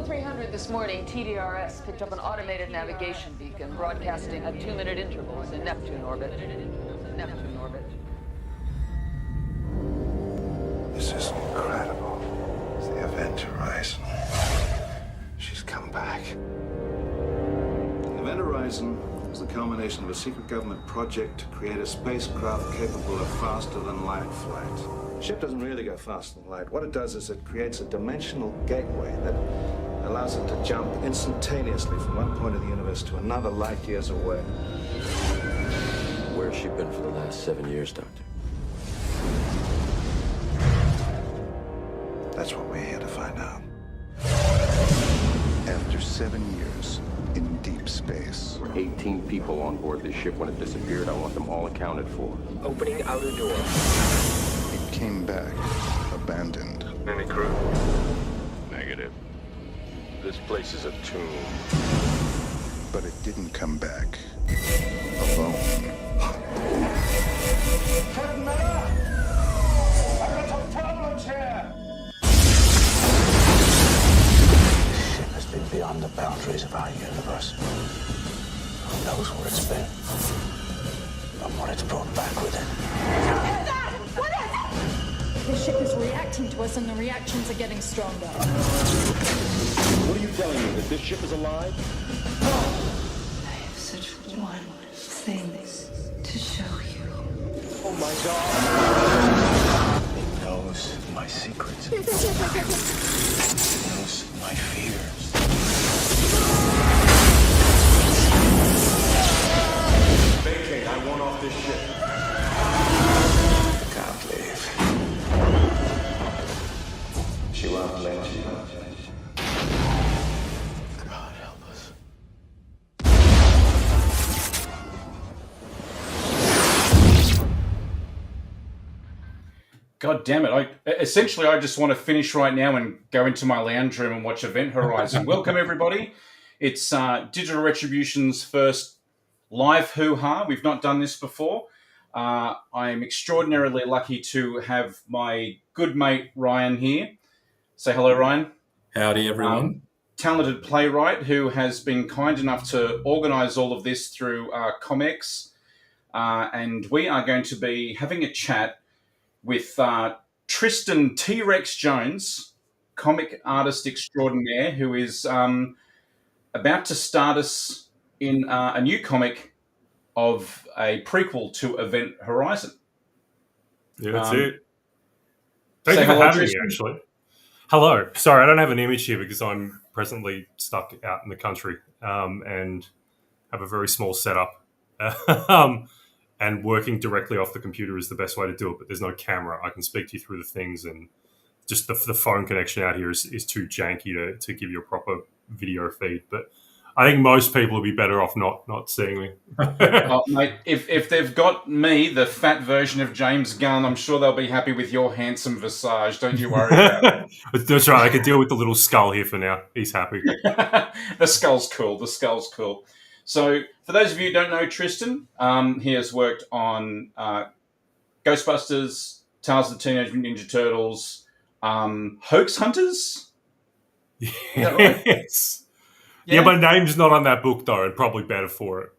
0300 this morning, TDRS picked up an automated navigation beacon broadcasting at 2-minute intervals in Neptune orbit. This is incredible. It's the Event Horizon. She's come back. The Event Horizon is the culmination of a secret government project to create a spacecraft capable of faster-than-light flight. The ship doesn't really go faster than light. What it does is it creates a dimensional gateway that allows it to jump instantaneously from one point of the universe to another light years away. Where's she been for the last 7 years, Doctor? That's what we're here to find out. After 7 years in deep space. There were 18 people on board this ship when it disappeared. I want them all accounted for. Opening outer door. It came back, abandoned. Any crew? Negative. This place is a tomb. But it didn't come back alone. Captain Miller! I've got some problems here! This ship has been beyond the boundaries of our universe. Who knows where it's been? And what it's brought back with it. What is it? The ship is reacting to us and the reactions are getting stronger. What are you telling me? That this ship is alive? I have such one thing to show you. Oh my God! It knows my secrets. It knows my fears. Vacate, I want off this ship. I can't leave. She won't let you. God help us. God damn it. I just want to finish right now and go into my lounge room and watch Event Horizon. Welcome, everybody. It's Digital Retribution's first live hoo-ha. We've not done this before. I'm extraordinarily lucky to have my good mate Ryan here. Say hello, Ryan. Howdy, everyone. Talented playwright who has been kind enough to organise all of this through Comex. And we are going to be having a chat with Tristan T-Rex Jones, comic artist extraordinaire, who is about to start us in a new comic of a prequel to Event Horizon. Yeah, that's it. Thank say you for hello, having Tristan. me, actually. Hello. Sorry, I don't have an image here because I'm presently stuck out in the country and have a very small setup. And working directly off the computer is the best way to do it, but there's no camera. I can speak to you through the things, and just the phone connection out here is too janky to give you a proper video feed. But I think most people would be better off not seeing me. Oh, mate, if they've got me, the fat version of James Gunn, I'm sure they'll be happy with your handsome visage. Don't you worry about it. That's right. I can deal with the little skull here for now. He's happy. The skull's cool. So, for those of you who don't know Tristan, he has worked on Ghostbusters, Tales of the Teenage Mutant Ninja Turtles, Hoax Hunters. Yes. Yeah, my name's not on that book, though, and probably better for it.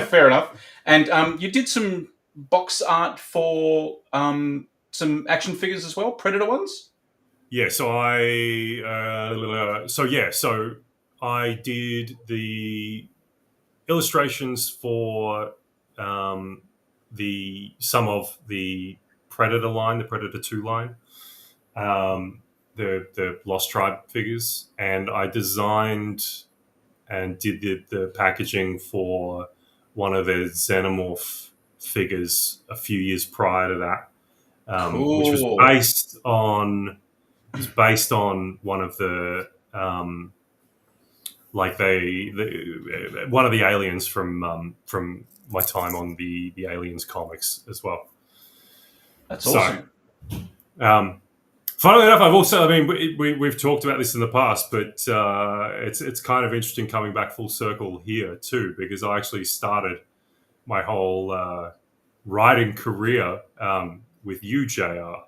Fair enough. And you did some box art for some action figures as well, Predator ones? Yeah, so I did the illustrations for some of the Predator line, the Predator 2 line, the Lost Tribe figures, and I designed and did the packaging for one of the Xenomorph figures a few years prior to that, Cool. which was based on one of the one of the aliens from my time on the Aliens comics as well. That's awesome. Funnily enough, we've talked about this in the past, but it's kind of interesting coming back full circle here too, because I actually started my whole writing career with you, JR,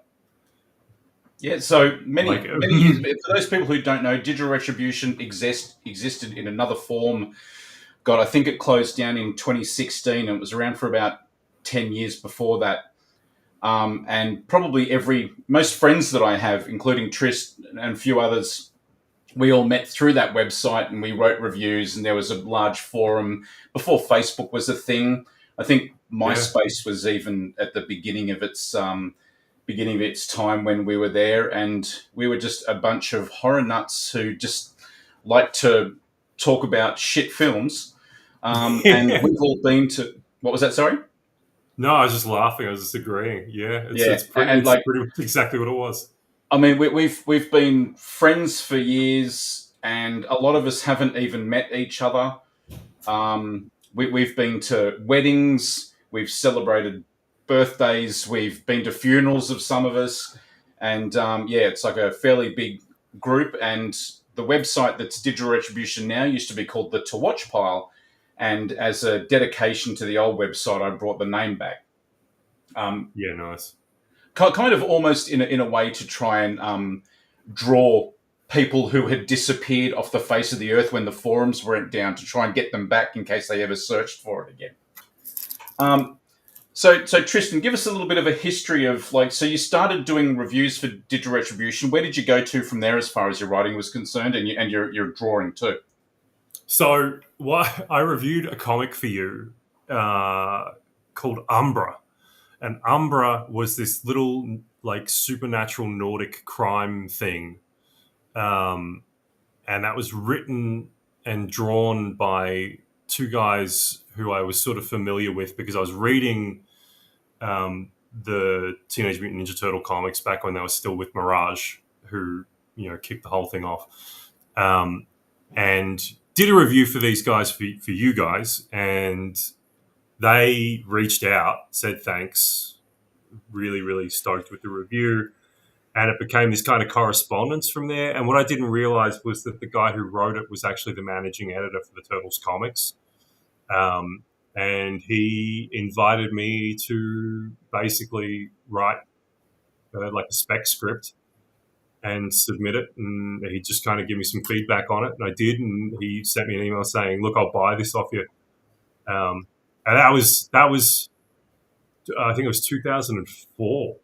Yeah, so many Like, many years. For those people who don't know, Digital Retribution existed in another form. God, I think it closed down in 2016, and it was around for about 10 years before that. And probably most friends that I have, including Tristan and a few others, we all met through that website, and we wrote reviews, and there was a large forum before Facebook was a thing. I think yeah, MySpace was even at the beginning of its time when we were there, and we were just a bunch of horror nuts who just like to talk about shit films. And yeah. we've all been to, what was that? Sorry. No, I was just laughing. I was just agreeing. Yeah, Yeah, and it's like, pretty much exactly what it was. I mean, we've been friends for years, and a lot of us haven't even met each other. We've been to weddings, we've celebrated birthdays, we've been to funerals of some of us, and yeah, it's like a fairly big group. And the website that's Digital Retribution now used to be called the To Watch Pile, and as a dedication to the old website, I brought the name back. Yeah, nice. Kind of almost in a way to try and draw people who had disappeared off the face of the earth when the forums went down, to try and get them back in case they ever searched for it again. So Tristan, give us a little bit of a history of, like, so you started doing reviews for Digital Retribution. Where did you go to from there as far as your writing was concerned, and your drawing too? So, I reviewed a comic for you called Umbra. And Umbra was this little, like, supernatural Nordic crime thing. And that was written and drawn by two guys who I was sort of familiar with because I was reading the Teenage Mutant Ninja Turtle comics back when they were still with Mirage, who, kicked the whole thing off. And did a review for these guys, for you guys, and they reached out, said thanks, really, really stoked with the review. And it became this kind of correspondence from there. And what I didn't realize was that the guy who wrote it was actually the managing editor for the Turtles comics. And he invited me to basically write like a spec script and submit it. And he just kind of gave me some feedback on it. And I did. And he sent me an email saying, look, I'll buy this off you. And that was, I think it was 2004.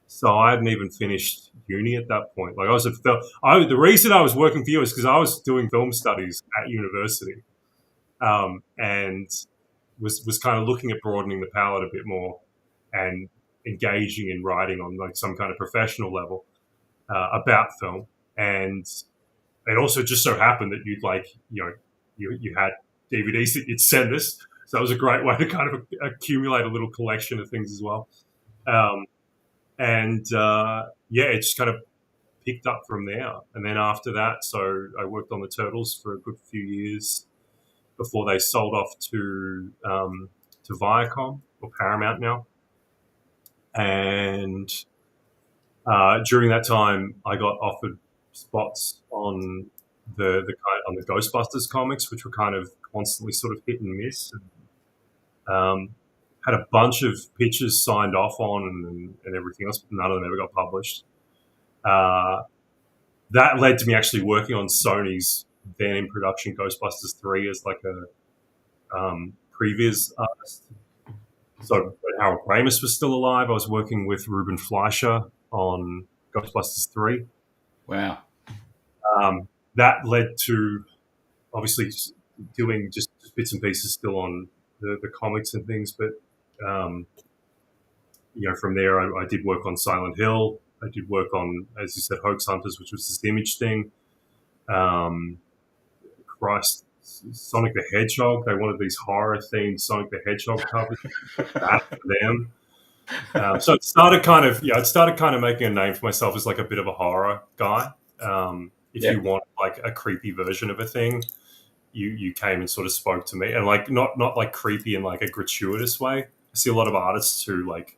So I hadn't even finished uni at that point. Like, the reason I was working for you is because I was doing film studies at university, and was kind of looking at broadening the palette a bit more and engaging in writing on, like, some kind of professional level about film. And it also just so happened that you had DVDs that you'd send us. So that was a great way to kind of accumulate a little collection of things as well. It just kind of picked up from there. And then after that, so I worked on the Turtles for a good few years before they sold off to Viacom, or Paramount now. And during that time, I got offered spots on the Ghostbusters comics, which were kind of constantly sort of hit and miss. Had a bunch of pitches signed off on and everything else, but none of them ever got published. That led to me actually working on Sony's then in production Ghostbusters 3 as like a previous artist. So when Harold Ramis was still alive, I was working with Ruben Fleischer on Ghostbusters 3. Wow. That led to obviously doing just bits and pieces still on the comics and things, but from there I did work on Silent Hill. I did work on, as you said, Hoax Hunters, which was this Image thing. Sonic the Hedgehog. They wanted these horror-themed Sonic the Hedgehog covers. That for them. So it started kind of making a name for myself as like a bit of a horror guy. If you want like a creepy version of a thing, you came and sort of spoke to me, and like not like creepy in like a gratuitous way. I see a lot of artists who like,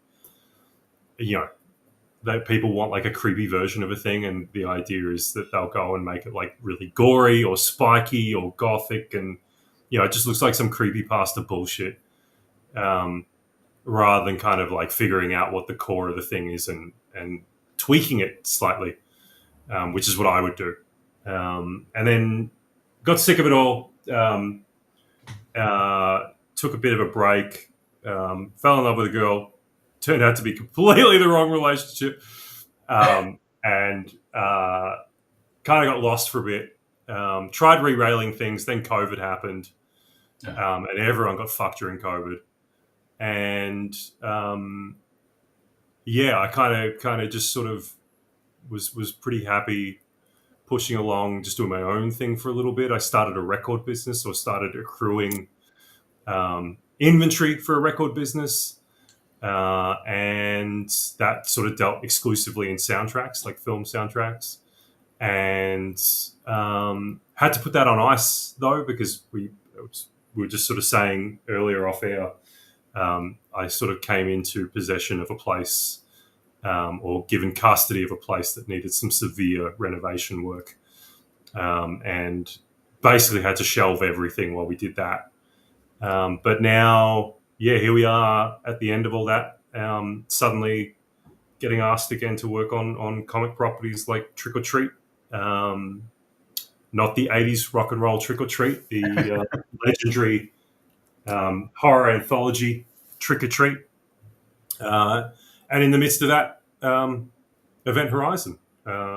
that people want like a creepy version of a thing, and the idea is that they'll go and make it like really gory or spiky or gothic, and it just looks like some creepypasta bullshit, rather than kind of like figuring out what the core of the thing is and tweaking it slightly, which is what I would do. And then got sick of it all. Took a bit of a break. Fell in love with a girl. Turned out to be completely the wrong relationship. And kind of got lost for a bit. Tried re-railing things. Then COVID happened. And everyone got fucked during COVID. And I kind of just sort of was pretty happy pushing along, just doing my own thing for a little bit. I started a record business, or started accruing inventory for a record business, and that sort of dealt exclusively in soundtracks, like film soundtracks, and had to put that on ice though, because we were just sort of saying earlier off air. I sort of came into possession of a place, or given custody of a place that needed some severe renovation work, and basically had to shelve everything while we did that. But now, here we are at the end of all that, suddenly getting asked again to work on comic properties like Trick or Treat. Not the 80s rock and roll Trick or Treat, the legendary horror anthology Trick or Treat. And in the midst of that, Event Horizon.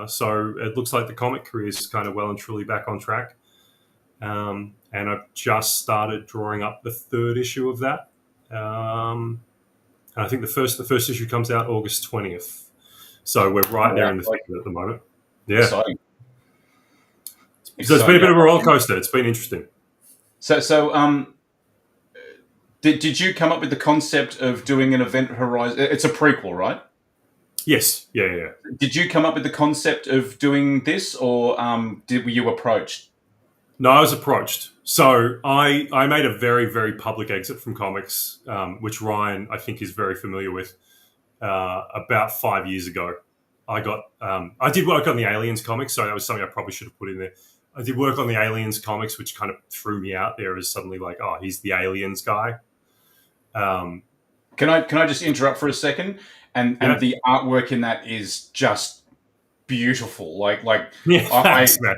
So it looks like the comic career is kind of well and truly back on track. And I've just started drawing up the third issue of that. And I think the first issue comes out August 20th. So we're right there in the thick of it at the moment. Yeah. Exciting. So it's been a bit of a roller coaster. It's been interesting. So did you come up with the concept of doing an Event Horizon? It's a prequel, right? Yes. Yeah. Did you come up with the concept of doing this, or were you approached? No, I was approached. So I made a very, very public exit from comics, which Ryan, I think, is very familiar with, about 5 years ago. I did work on the Aliens comics, so that was something I probably should have put in there. I did work on the Aliens comics, which kind of threw me out there as suddenly like, oh, he's the Aliens guy. Can I just interrupt for a second? And the artwork in that is just beautiful. Thanks, man.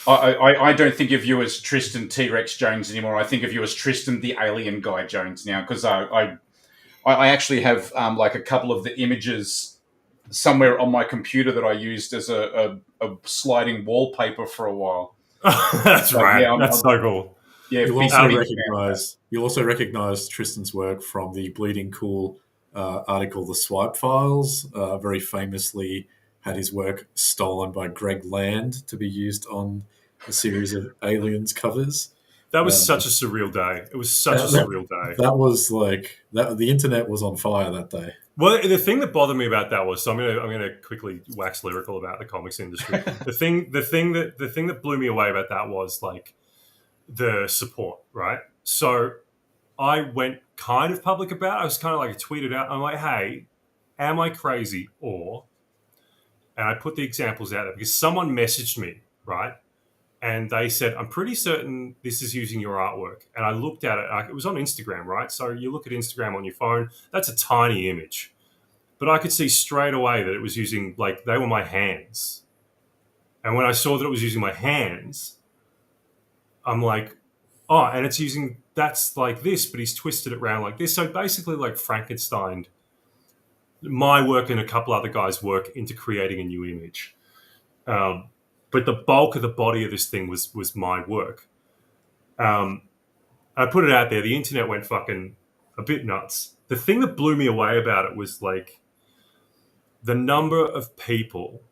I don't think of you as Tristan T-Rex Jones anymore. I think of you as Tristan the Alien Guy Jones now, because I actually have like a couple of the images somewhere on my computer that I used as a sliding wallpaper for a while. That's right. Yeah, that's so cool. Yeah, you'll also recognize Tristan's work from the Bleeding Cool article, The Swipe Files. Very famously had his work stolen by Greg Land to be used on a series of Aliens covers. That was such a surreal day. It was such a surreal day. That was like that. The internet was on fire that day. Well, the thing that bothered me about that was, so I'm gonna quickly wax lyrical about the comics industry. the thing that blew me away about that was like the support, right? So I went kind of public about it. I was kind of like tweeted out. I'm like, hey, am I crazy? And I put the examples out there because someone messaged me, right? And they said, I'm pretty certain this is using your artwork. And I looked at it. It was on Instagram, right? So you look at Instagram on your phone, that's a tiny image. But I could see straight away that it was using, like, they were my hands. And when I saw that it was using my hands, I'm like, oh, and it's using, that's like this, but he's twisted it around like this. So basically like Frankenstein, my work and a couple other guys' work into creating a new image. But the bulk of the body of this thing was my work. I put it out there. The internet went fucking a bit nuts. The thing that blew me away about it was like the number of people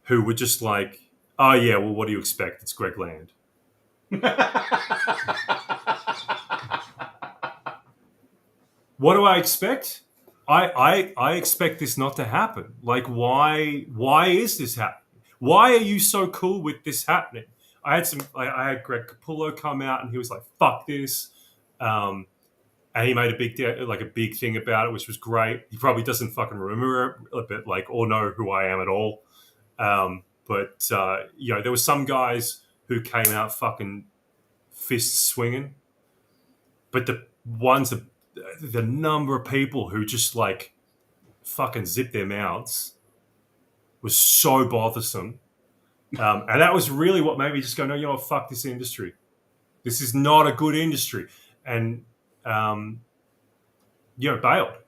who were just like, oh yeah, well, what do you expect? It's Greg Land. What do I expect? I expect this not to happen. Like, why is this happening? Why are you so cool with this happening? I had Greg Capullo come out and he was like, fuck this. And he made a big thing about it, which was great. He probably doesn't fucking remember it, but like, or know who I am at all. But there were some guys who came out fucking fists swinging. But the number of people who just like fucking zip their mouths was so bothersome. And that was really what made me just go, no, you know what, fuck this industry. This is not a good industry. And, bailed.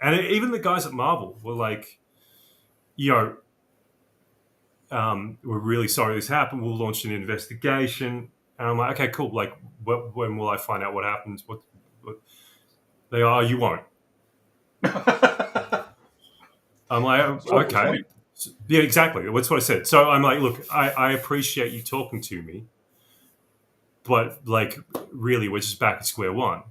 And even the guys at Marvel were like, we're really sorry this happened. We'll launch an investigation. And I'm like, okay, cool. Like, when will I find out what happens? What they are, you won't. I'm like, okay. Yeah, exactly. That's what I said. So I'm like, look, I appreciate you talking to me, but like, really, we're just back at square one.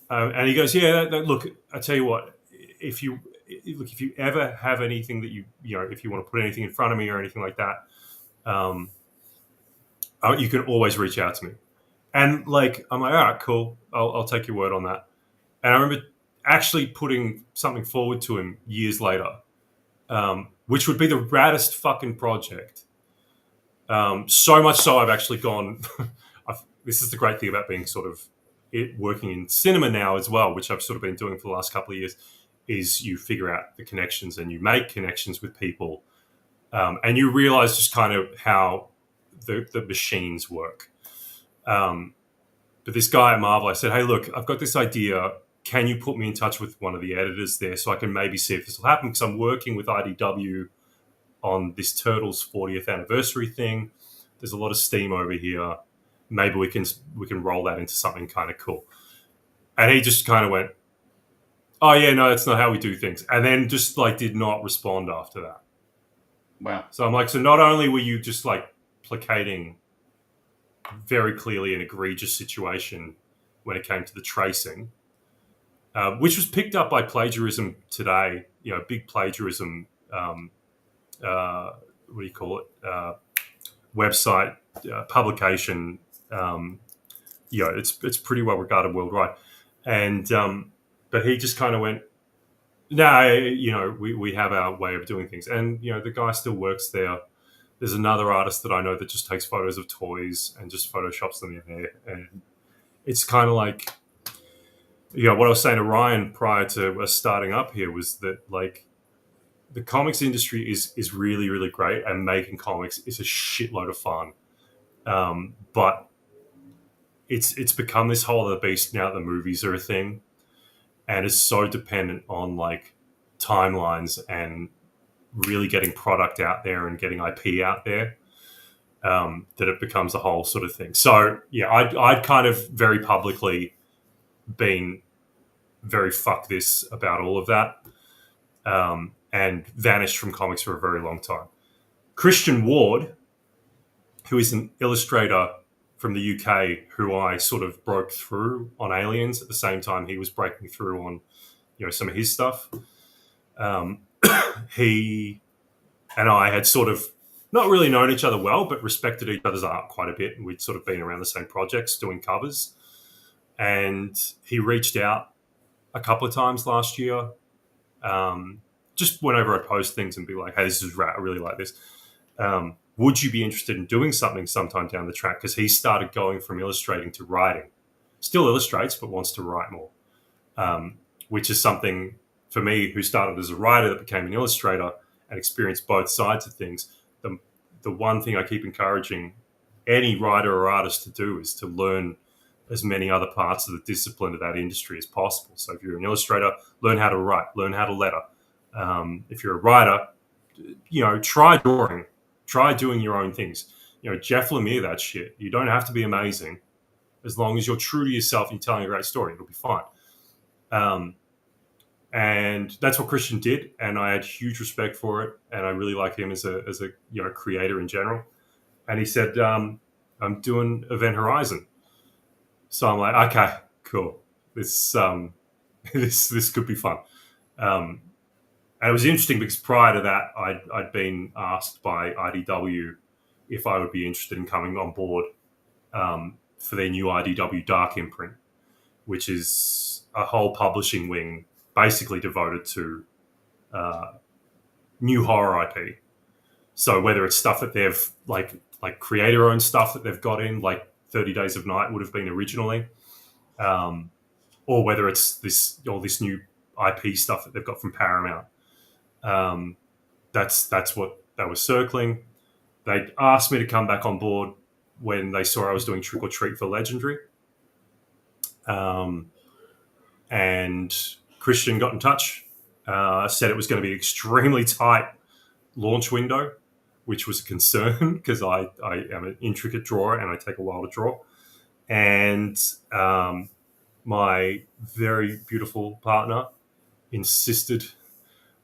And he goes, yeah, look, I tell you what, if you ever have anything that if you want to put anything in front of me or anything like that, you can always reach out to me. And like, I'm like, all right, cool. I'll take your word on that. And I remember actually putting something forward to him years later, which would be the raddest fucking project. So much so I've actually gone, this is the great thing about being sort of working in cinema now as well, which I've sort of been doing for the last couple of years, is you figure out the connections and you make connections with people. And you realize just kind of how the machines work. But this guy at Marvel, I said, hey, look, I've got this idea. Can you put me in touch with one of the editors there so I can maybe see if this will happen? Because I'm working with IDW on this Turtles 40th anniversary thing. There's a lot of steam over here. Maybe we can roll that into something kind of cool. And he just kind of went, oh, yeah, no, that's not how we do things. And then just like did not respond after that. Wow. So I'm like, so not only were you just like placating very clearly an egregious situation when it came to the tracing, which was picked up by plagiarism today, big plagiarism, what do you call it, website, publication, it's pretty well regarded worldwide. And but he just kind of went, no, we have our way of doing things. And, the guy still works there. There's another artist that I know that just takes photos of toys and just photoshops them in there. And it's kind of like, what I was saying to Ryan prior to us starting up here was that, like, the comics industry is really, really great, and making comics is a shitload of fun. But it's become this whole other beast now that the movies are a thing, and it's so dependent on, like, timelines and really getting product out there and getting IP out there, that it becomes a whole sort of thing. So, yeah, I'd kind of very publicly been very fuck this about all of that, and vanished from comics for a very long time. Christian Ward, who is an illustrator from the UK, who I sort of broke through on Aliens at the same time he was breaking through on, some of his stuff. He and I had sort of not really known each other well, but respected each other's art quite a bit. And we'd sort of been around the same projects doing covers. And he reached out a couple of times last year. Just whenever I post things and be like, hey, this is rad, I really like this. Would you be interested in doing something sometime down the track? Because he started going from illustrating to writing. Still illustrates, but wants to write more, which is something for me, who started as a writer that became an illustrator and experienced both sides of things. The one thing I keep encouraging any writer or artist to do is to learn as many other parts of the discipline of that industry as possible. So if you're an illustrator, learn how to write, learn how to letter. If you're a writer, try drawing, try doing your own things. Jeff Lemire, that shit. You don't have to be amazing. As long as you're true to yourself and you're telling a great story, it'll be fine. And that's what Christian did, and I had huge respect for it, and I really like him as a creator in general. And he said, I'm doing Event Horizon. So I'm like, okay, cool. This this could be fun. And it was interesting because prior to that, I'd been asked by IDW if I would be interested in coming on board for their new IDW Dark imprint, which is a whole publishing wing basically devoted to new horror IP. So whether it's stuff that they've like creator-owned stuff that they've got in, like 30 Days of Night would have been originally, or whether it's this new IP stuff that they've got from Paramount. That's what they were circling. They asked me to come back on board when they saw I was doing Trick or Treat for Legendary. And Christian got in touch, said it was going to be an extremely tight launch window, which was a concern because I am an intricate drawer and I take a while to draw. And my very beautiful partner insisted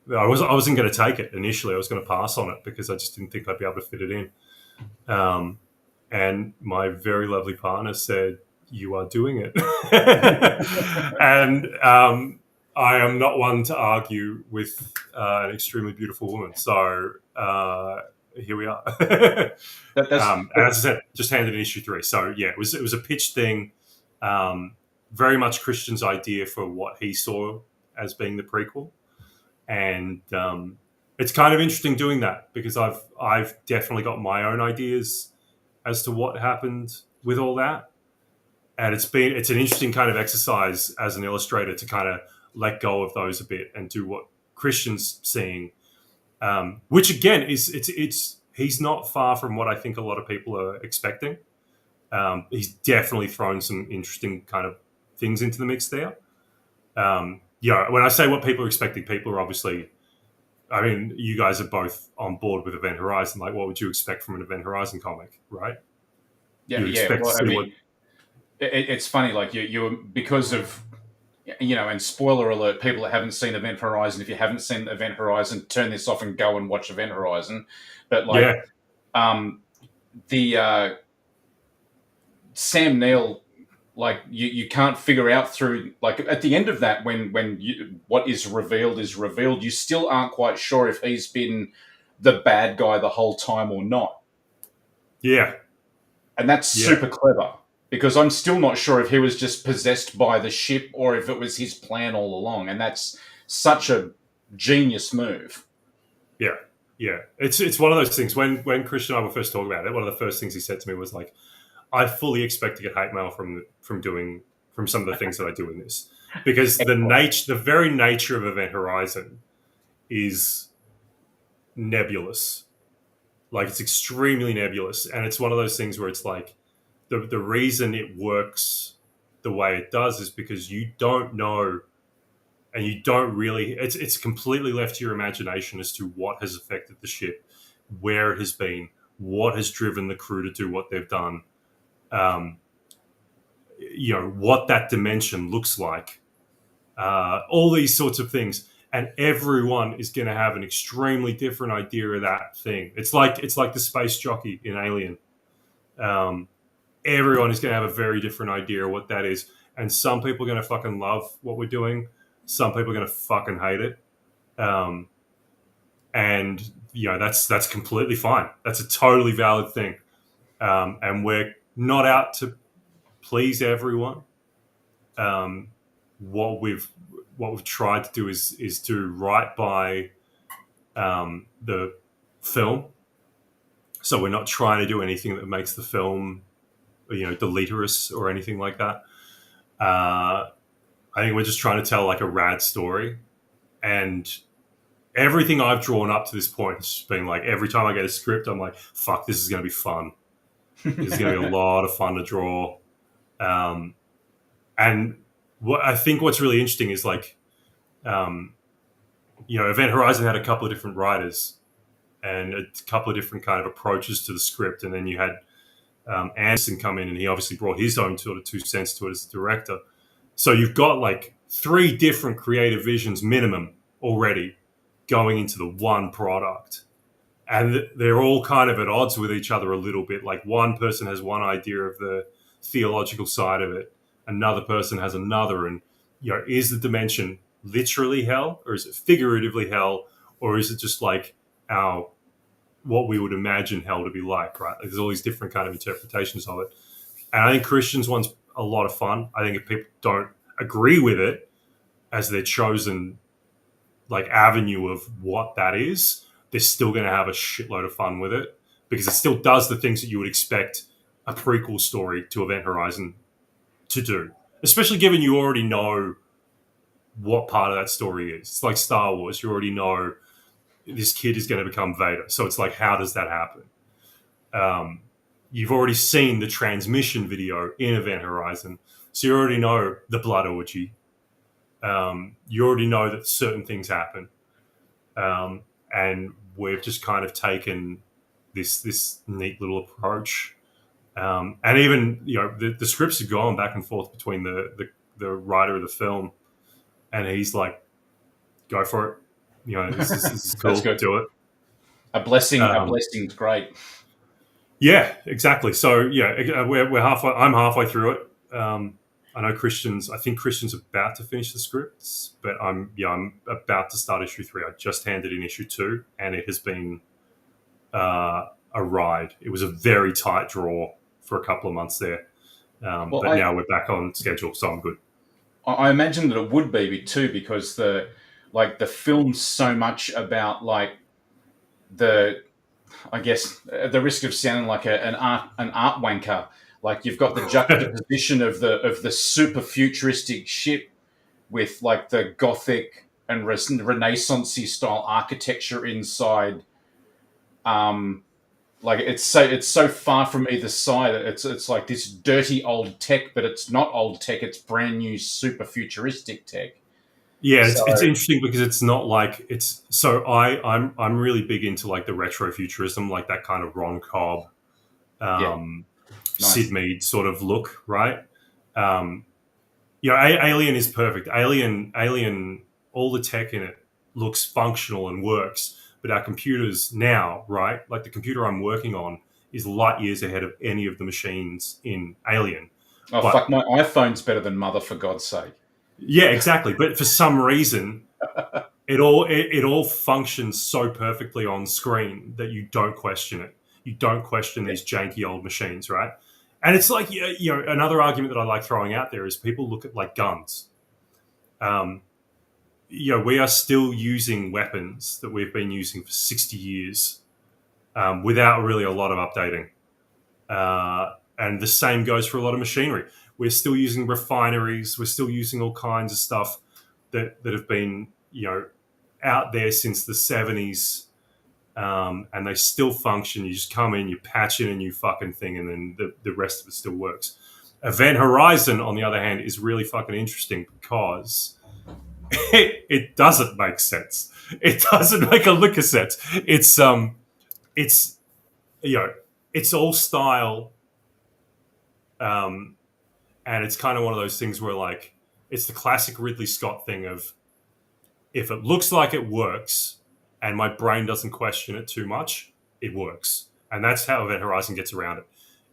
that I wasn't going to take it initially. I was going to pass on it because I just didn't think I'd be able to fit it in. And my very lovely partner said, "You are doing it." And I am not one to argue with an extremely beautiful woman. So here we are. And as I said, just handed in issue 3. So yeah, it was a pitch thing. Very much Christian's idea for what he saw as being the prequel. And it's kind of interesting doing that because I've definitely got my own ideas as to what happened with all that. And it's an interesting kind of exercise as an illustrator to kind of let go of those a bit and do what Christian's seeing, which again he's not far from what I think a lot of people are expecting. He's definitely thrown some interesting kind of things into the mix there. When I say what people are expecting, people are obviously, I mean, you guys are both on board with Event Horizon. Like, what would you expect from an Event Horizon comic, right? It's funny, like you because of, and spoiler alert, people that haven't seen Event Horizon, if you haven't seen Event Horizon, turn this off and go and watch Event Horizon. But the Sam Neill, like you can't figure out through, like at the end of that when what is revealed, you still aren't quite sure if he's been the bad guy the whole time or not. Yeah. And that's super clever. Because I'm still not sure if he was just possessed by the ship or if it was his plan all along. And that's such a genius move. Yeah. It's one of those things. When Christian and I were first talking about it, one of the first things he said to me was like, I fully expect to get hate mail from some of the things that I do in this. Because the very nature of Event Horizon is nebulous. Like, it's extremely nebulous. And it's one of those things where it's like, the reason it works the way it does is because you don't know, and you don't really, it's completely left to your imagination as to what has affected the ship, where it has been, what has driven the crew to do what they've done, what that dimension looks like, all these sorts of things. And everyone is going to have an extremely different idea of that thing. It's like the space jockey in Alien. Everyone is going to have a very different idea of what that is. And some people are going to fucking love what we're doing. Some people are going to fucking hate it. And, that's completely fine. That's a totally valid thing. And we're not out to please everyone. What we've tried to do is to write by the film. So we're not trying to do anything that makes the film deleterious or anything like that. I think we're just trying to tell like a rad story, and everything I've drawn up to this point has just been like, every time I get a script, I'm like, fuck, this is going to be fun. This is going to be a lot of fun to draw. And what I think what's really interesting is like, Event Horizon had a couple of different writers and a couple of different kind of approaches to the script, and then you had Anderson come in, and he obviously brought his own sort of 2 cents to it as a director. So you've got like 3 different creative visions minimum already going into the one product. And they're all kind of at odds with each other a little bit. Like, one person has one idea of the theological side of it. Another person has another. And, is the dimension literally hell, or is it figuratively hell? Or is it just like what we would imagine hell to be like, right? Like, there's all these different kind of interpretations of it. And I think Christian's one's a lot of fun. I think if people don't agree with it as their chosen like avenue of what that is, they're still going to have a shitload of fun with it, because it still does the things that you would expect a prequel story to Event Horizon to do, especially given you already know what part of that story is. It's like Star Wars. You already know this kid is going to become Vader. So it's like, how does that happen? You've already seen the transmission video in Event Horizon, so you already know the blood orgy. You already know that certain things happen, and we've just kind of taken this neat little approach. And even the scripts have gone back and forth between the writer of the film, and he's like, "Go for it." This is cool. That's good. Do it. A blessing's great. Yeah, exactly. So we're halfway. I'm halfway through it. I know I think Christian's about to finish the scripts, but I'm about to start issue 3. I just handed in issue 2, and it has been a ride. It was a very tight draw for a couple of months there, but now we're back on schedule, so I'm good. I imagine that it would be too, because the film's so much about the risk of sounding like an art wanker. Like, you've got the juxtaposition of the super futuristic ship with the Gothic and Renaissance-y style architecture inside. It's so far from either side. It's like this dirty old tech, but it's not old tech. It's brand new super futuristic tech. Yeah, it's interesting because it's not like it's. So I'm really big into the retro futurism, like that kind of Ron Cobb, Nice. Sid Mead sort of look, right? Alien is perfect. Alien, all the tech in it looks functional and works. But our computers now, right? Like the computer I'm working on is light years ahead of any of the machines in Alien. Oh, fuck, my iPhone's better than Mother, for God's sake. Yeah, exactly. But for some reason, it all functions so perfectly on screen that you don't question it. You don't question these janky old machines, right? And it's like, another argument that I like throwing out there is people look at guns. We are still using weapons that we've been using for 60 years without really a lot of updating. And the same goes for a lot of machinery. We're still using refineries. We're still using all kinds of stuff that have been, out there since the 70s. And they still function. You just come in, you patch in a new fucking thing, and then the rest of it still works. Event Horizon, on the other hand, is really fucking interesting because it doesn't make sense. It doesn't make a lick of sense. It's it's all style, and it's kind of one of those things where it's the classic Ridley Scott thing of, if it looks like it works and my brain doesn't question it too much, it works. And that's how Event Horizon gets around it.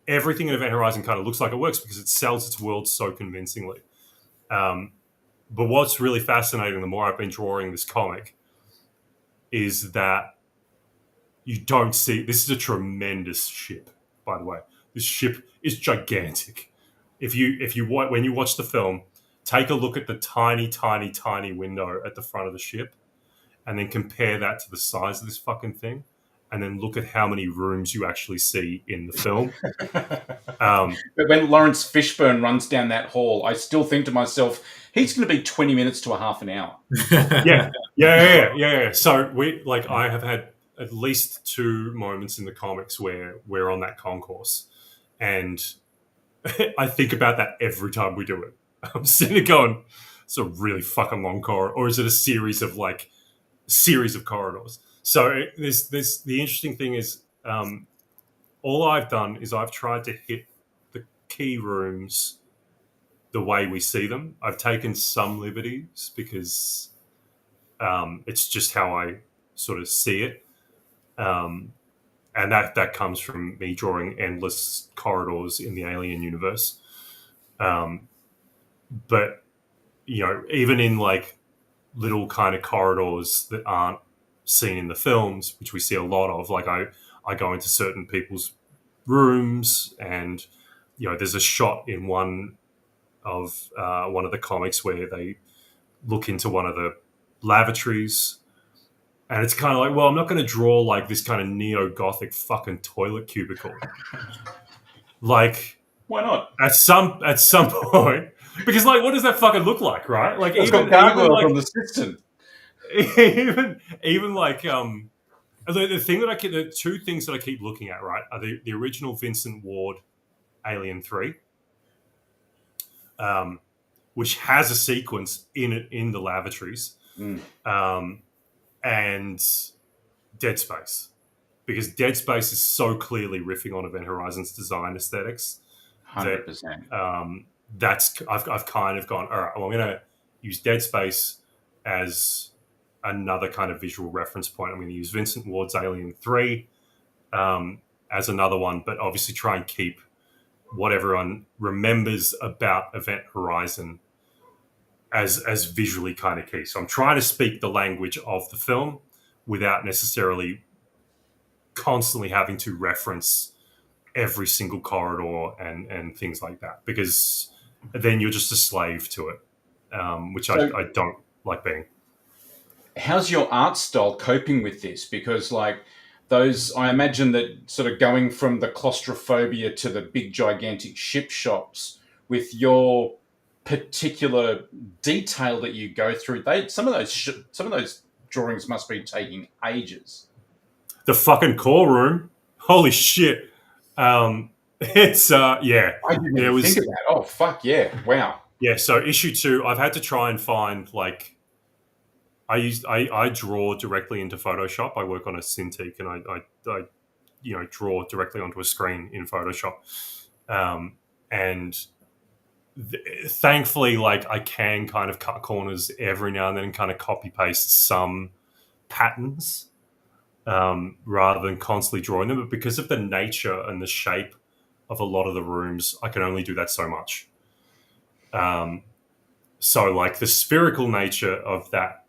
Everything in Event Horizon kind of looks like it works because it sells its world so convincingly. But what's really fascinating, the more I've been drawing this comic, is that you don't see... This is a tremendous ship, by the way. This ship is gigantic. When you watch the film, take a look at the tiny, tiny, tiny window at the front of the ship, and then compare that to the size of this fucking thing, and then look at how many rooms you actually see in the film. But when Lawrence Fishburne runs down that hall, I still think to myself, he's going to be 20 minutes to a half an hour. Yeah. So I have had at least 2 moments in the comics where we're on that concourse, and I think about that every time we do it. I'm sitting there going, it's a really fucking long corridor, or is it a series of corridors? So there's the interesting thing is, all I've done is I've tried to hit the key rooms the way we see them. I've taken some liberties because it's just how I sort of see it. And that comes from me drawing endless corridors in the Alien universe. But, even in little kind of corridors that aren't seen in the films, which we see a lot of, I go into certain people's rooms, and there's a shot in one of the comics where they look into one of the lavatories, and it's kind of like, well, I'm not going to draw this kind of neo-gothic fucking toilet cubicle. Why not? At some point, because what does that fucking look like, right? It's got gargoyles on the system. even like the thing that the two things that I keep looking at, right, are the original Vincent Ward Alien 3, which has a sequence in it in the lavatories, and Dead Space, because Dead Space is so clearly riffing on Event Horizon's design aesthetics. 100%. That's I've kind of gone, all right, well, I'm going to use Dead Space as another kind of visual reference point. I'm going to use Vincent Ward's Alien 3 as another one, but obviously try and keep what everyone remembers about Event Horizon as visually kind of key. So I'm trying to speak the language of the film without necessarily constantly having to reference every single corridor and things like that, because then you're just a slave to it, which I don't like being. How's your art style coping with this? Because like those, I imagine that sort of going from the claustrophobia to the big gigantic ship shops with your particular detail that you go through, some of those drawings must be taking ages. The fucking core room, holy shit! It's yeah. I didn't even think of that. Oh fuck yeah! Wow. Yeah. So issue 2, I've had to try and find like. I draw directly into Photoshop. I work on a Cintiq, and I draw directly onto a screen in Photoshop, and thankfully, like I can kind of cut corners every now and then and kind of copy paste some patterns rather than constantly drawing them. But because of the nature and the shape of a lot of the rooms, I can only do that so much. So, like the spherical nature of that.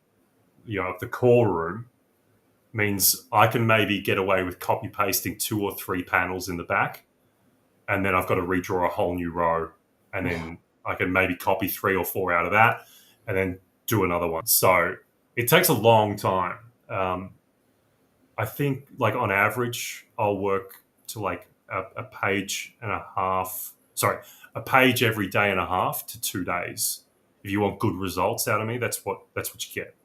Of the core room means I can maybe get away with copy pasting 2 or 3 panels in the back, and then I've got to redraw a whole new row, and then I can maybe copy 3 or 4 out of that, and then do another one. So it takes a long time. I think, like on average, I'll work to like a page and a half. Sorry, a page every day and a half to 2 days. If you want good results out of me, that's what you get.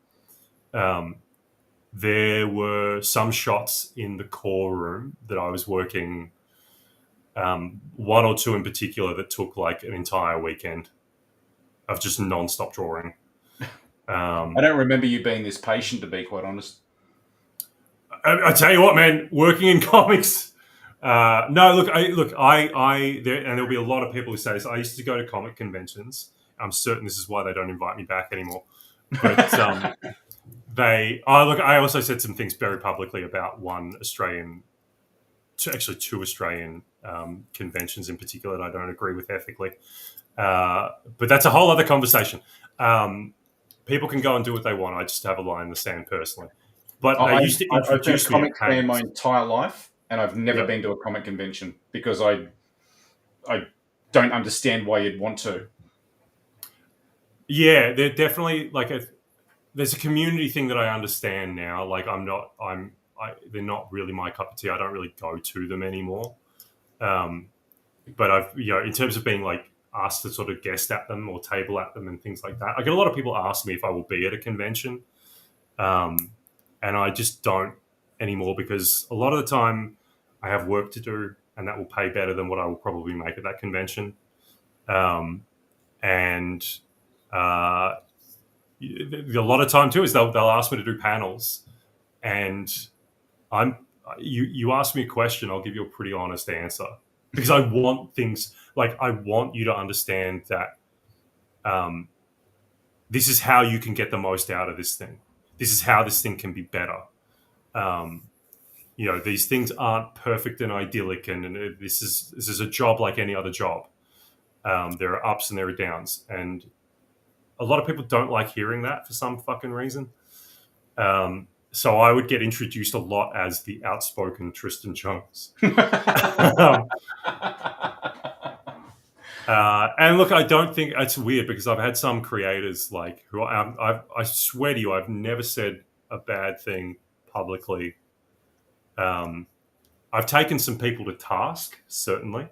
There were some shots in the core room that I was working, 1 or 2 in particular that took like an entire weekend of just non-stop drawing. I don't remember you being this patient, to be quite honest. I tell you what, man, working in comics. No, look, there'll be a lot of people who say this. I used to go to comic conventions. I'm certain this is why they don't invite me back anymore. But I also said some things very publicly about two Australian conventions in particular that I don't agree with ethically. But that's a whole other conversation. People can go and do what they want. I just have a line in the sand personally. But they used to introduce me to comic fan my entire life, and I've never been to a comic convention because I don't understand why you'd want to. Yeah, they're definitely there's a community thing that I understand now. Like they're not really my cup of tea. I don't really go to them anymore. But I've, in terms of being like asked to sort of guest at them or table at them and things like that, I get a lot of people ask me if I will be at a convention. And I just don't anymore because a lot of the time I have work to do and that will pay better than what I will probably make at that convention. A lot of time too is they'll ask me to do panels, and you ask me a question, I'll give you a pretty honest answer because I want things like I want you to understand that this is how you can get the most out of this thing. This is how this thing can be better. These things aren't perfect and idyllic, and this is a job like any other job. There are ups and there are downs, and a lot of people don't like hearing that for some fucking reason. So I would get introduced a lot as the outspoken Tristan Jones. And look, I don't think it's weird because I've had some creators who I swear to you, I've never said a bad thing publicly. I've taken some people to task, certainly.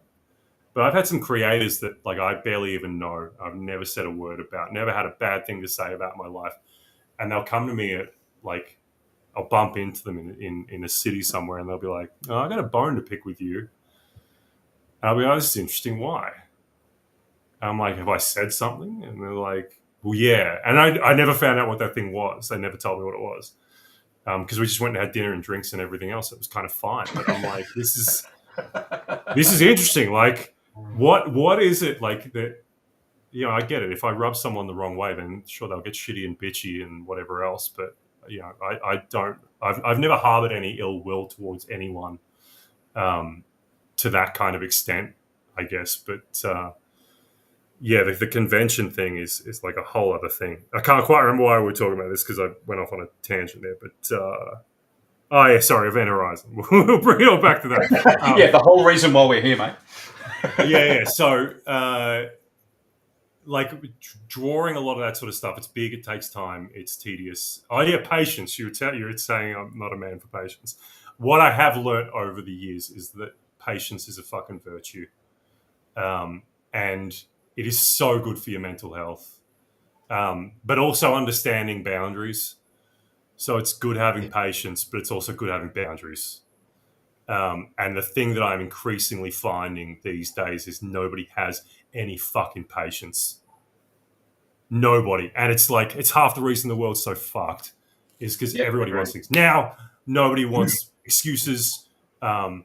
But I've had some creators that I barely even know. I've never said a word about, never had a bad thing to say about my life. And they'll come to me at like I'll bump into them in a city somewhere, and they'll be like, "Oh, I got a bone to pick with you," and I'll be like, "Oh, this is interesting. Why?" And I'm like, "Have I said something?" And they're like, "Well, yeah." And I never found out what that thing was. They never told me what it was because we just went and had dinner and drinks and everything else. It was kind of fine. But I'm like, this is interesting. Like, what is it like that? You know, I get it. If I rub someone the wrong way, then sure they'll get shitty and bitchy and whatever else. But you know, I don't. I've never harbored any ill will towards anyone to that kind of extent, I guess. But yeah, the convention thing is like a whole other thing. I can't quite remember why we were talking about this because I went off on a tangent there. But oh yeah, sorry, Event Horizon. We'll bring it all back to that. Yeah, the whole reason why we're here, mate. yeah. So like drawing a lot of that sort of stuff, it's big, it takes time, it's tedious. Oh yeah, patience. You're saying I'm not a man for patience. What I have learnt over the years is that patience is a fucking virtue, and it is so good for your mental health. But also understanding boundaries. So it's good having patience, but it's also good having boundaries. And the thing that I'm increasingly finding these days is nobody has any fucking patience. Nobody. And it's like, it's half the reason the world's so fucked is because everybody wants things now. Nobody wants excuses. And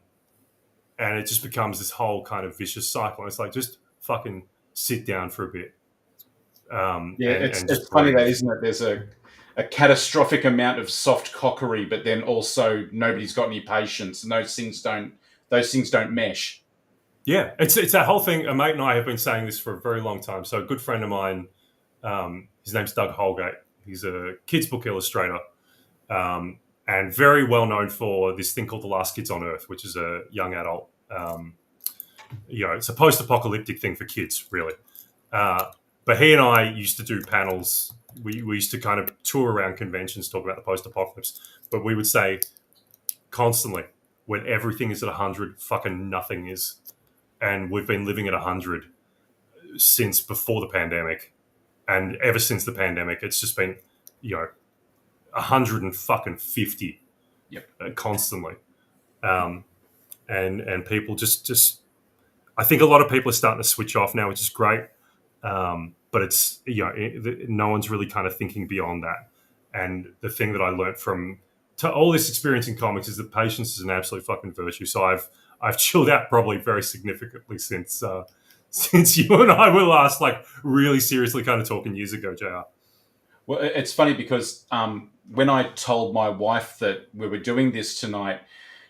it just becomes this whole kind of vicious cycle. It's like, just fucking sit down for a bit. It's funny that, isn't it? There's a catastrophic amount of soft cockery, but then also nobody's got any patience, and those things don't mesh. Yeah, it's that whole thing. A mate and I have been saying this for a very long time. So a good friend of mine, his name's Doug Holgate. He's a kids book illustrator, and very well known for this thing called The Last Kids on Earth, which is a young adult. It's a post-apocalyptic thing for kids, really. But he and I used to do panels. We used to kind of tour around conventions, talk about the post-apocalypse. But we would say constantly, when everything is at 100, fucking nothing is. And we've been living at 100 since before the pandemic. And ever since the pandemic, it's just been, 150 constantly. And people just, I think a lot of people are starting to switch off now, which is great. But it's, no one's really kind of thinking beyond that. And the thing that I learned from all this experience in comics is that patience is an absolute fucking virtue. So I've chilled out probably very significantly since you and I were last like really seriously kind of talking years ago, JR. Well, it's funny because when I told my wife that we were doing this tonight,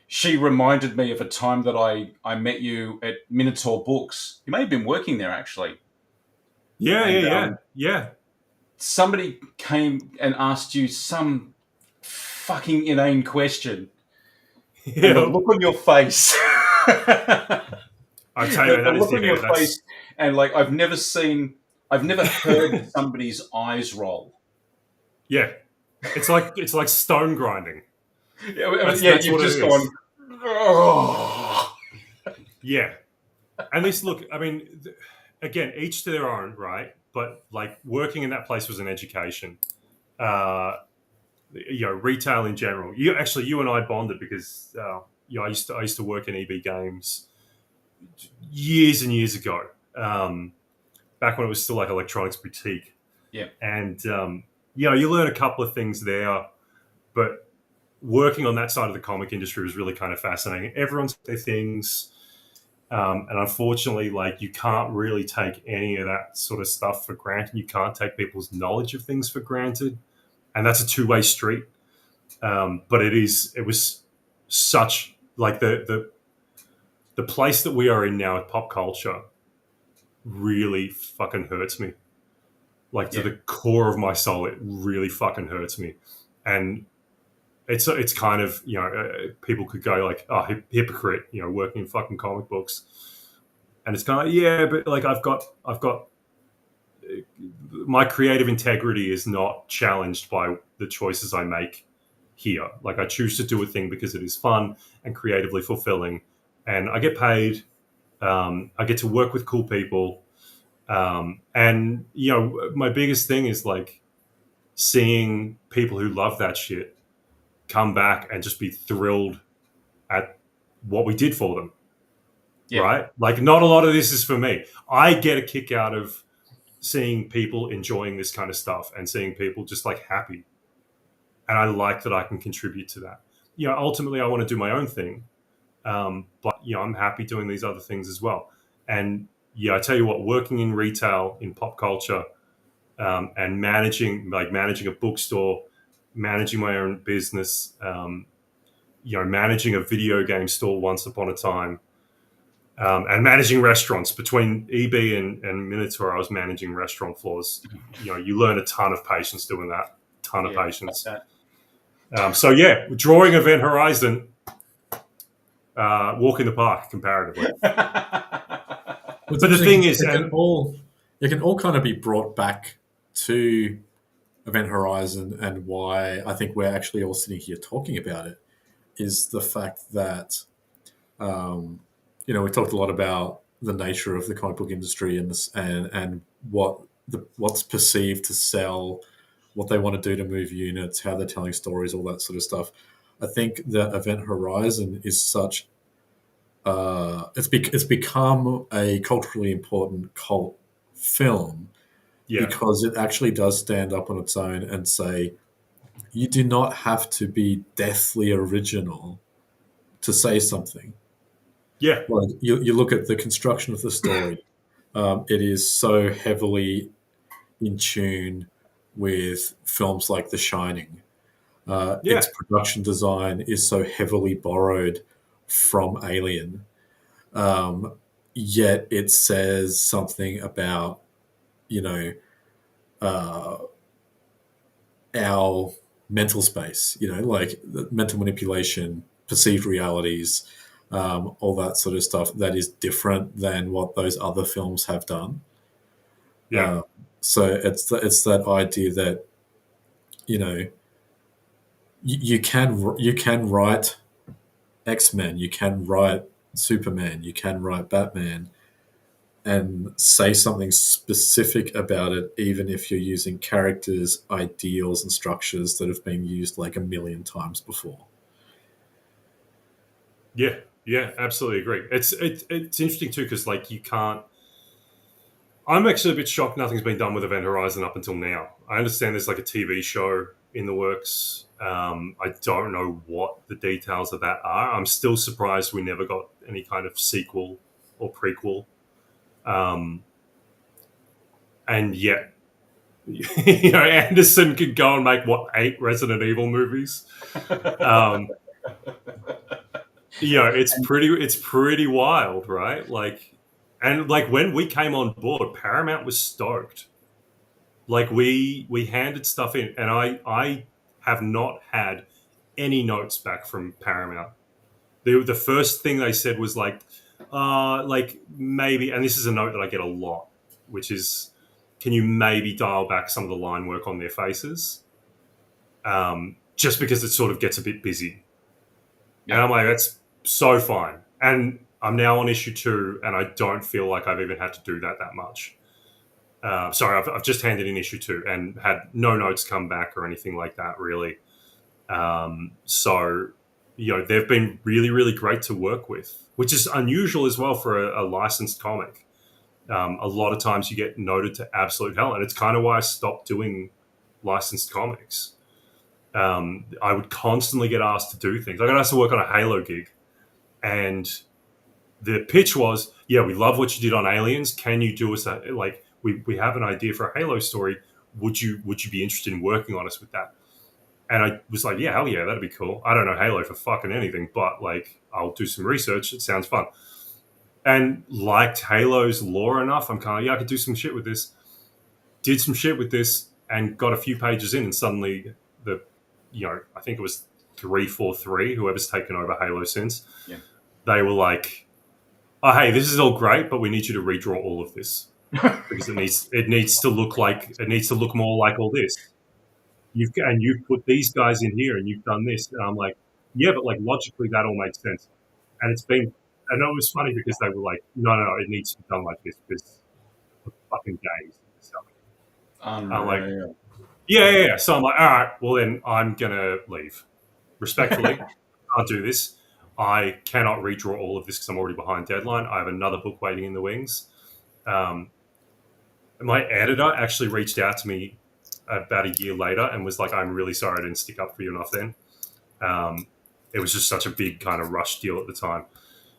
she reminded me of a time that I met you at Minotaur Books. You may have been working there, actually. Yeah. Somebody came and asked you some fucking inane question. Yeah. And the look on your face. I tell you, the look on your face, and like I've never heard somebody's eyes roll. Yeah, it's like stone grinding. That's you've just gone. Oh. Yeah, and this look. I mean, again, each to their own, right? But like working in that place was an education. Retail in general. You and I bonded because I used to work in EB Games years and years ago, back when it was still like electronics boutique. Yeah, and you learn a couple of things there, but working on that side of the comic industry was really kind of fascinating. Everyone's got their things. And unfortunately, like you can't really take any of that sort of stuff for granted. You can't take people's knowledge of things for granted, and that's a two-way street. But it was such like the place that we are in now with pop culture really fucking hurts me. Like to the core of my soul, it really fucking hurts me, and it's kind of people could go like, oh, hypocrite, working in fucking comic books, and it's kind of like, but like I've got my creative integrity is not challenged by the choices I make here. Like I choose to do a thing because it is fun and creatively fulfilling, and I get paid. I get to work with cool people, and my biggest thing is like seeing people who love that shit come back and just be thrilled at what we did for them. Yeah. Right? Like, not a lot of this is for me. I get a kick out of seeing people enjoying this kind of stuff and seeing people just like happy. And I like that I can contribute to that. Ultimately, I want to do my own thing. But, I'm happy doing these other things as well. And I tell you what, working in retail, in pop culture, and managing a bookstore, managing my own business, managing a video game store once upon a time, and managing restaurants. Between EB and Minotaur, I was managing restaurant floors. You learn a ton of patience doing that. Ton of patience. Drawing Event Horizon, walk in the park comparatively. But the thing is, it can all kind of be brought back to Event Horizon, and why I think we're actually all sitting here talking about it is the fact that we talked a lot about the nature of the comic book industry and what's perceived to sell, what they want to do to move units, how they're telling stories, all that sort of stuff. I think that Event Horizon is such it's become a culturally important cult film because it actually does stand up on its own and say, you do not have to be deathly original to say something. Yeah. Like you look at the construction of the story. It is so heavily in tune with films like The Shining. Its production design is so heavily borrowed from Alien. Yet it says something about, our mental space, like mental manipulation, perceived realities, all that sort of stuff that is different than what those other films have done. Yeah. So it's that idea that, you can write X-Men, you can write Superman, you can write Batman, and say something specific about it, even if you're using characters, ideals, and structures that have been used like a million times before. Yeah, absolutely agree. It's interesting too, because you can't. I'm actually a bit shocked nothing's been done with Event Horizon up until now. I understand there's like a TV show in the works. I don't know what the details of that are. I'm still surprised we never got any kind of sequel or prequel. And yet, Anderson could go and make 8 Resident Evil movies. It's pretty wild, right? When we came on board, Paramount was stoked. We handed stuff in, and I have not had any notes back from Paramount. The first thing they said was maybe, and this is a note that I get a lot, which is, can you maybe dial back some of the line work on their faces? Just because it sort of gets a bit busy. Yeah. And I'm like, that's so fine. And I'm now on issue 2, and I don't feel like I've even had to do that much. Sorry, I've just handed in issue 2 and had no notes come back or anything like that, really. They've been really, really great to work with, which is unusual as well for a licensed comic. A lot of times you get noted to absolute hell, and it's kind of why I stopped doing licensed comics. I would constantly get asked to do things. I got asked to work on a Halo gig, and the pitch was, we love what you did on Aliens. Can you do us we have an idea for a Halo story. Would you be interested in working on us with that? And I was like, yeah, hell yeah, that'd be cool. I don't know Halo for fucking anything, but I'll do some research. It sounds fun. And liked Halo's lore enough. I'm kind of, I could do some shit with this. Did some shit with this and got a few pages in, and suddenly I think it was 343, whoever's taken over Halo since, they were like, oh, hey, this is all great, but we need you to redraw all of this because it needs to look more like all this. You've put these guys in here and you've done this. And I'm like, yeah, but logically that all makes sense. And it was funny because they were like, no, it needs to be done like this because of fucking days. So I'm like, Yeah. So I'm like, all right, well then I'm gonna leave. Respectfully, can't do this. I cannot redraw all of this because I'm already behind deadline. I have another book waiting in the wings. Um, my editor actually reached out to me about a year later and was like, I'm really sorry I didn't stick up for you enough then. It was just such a big kind of rush deal at the time.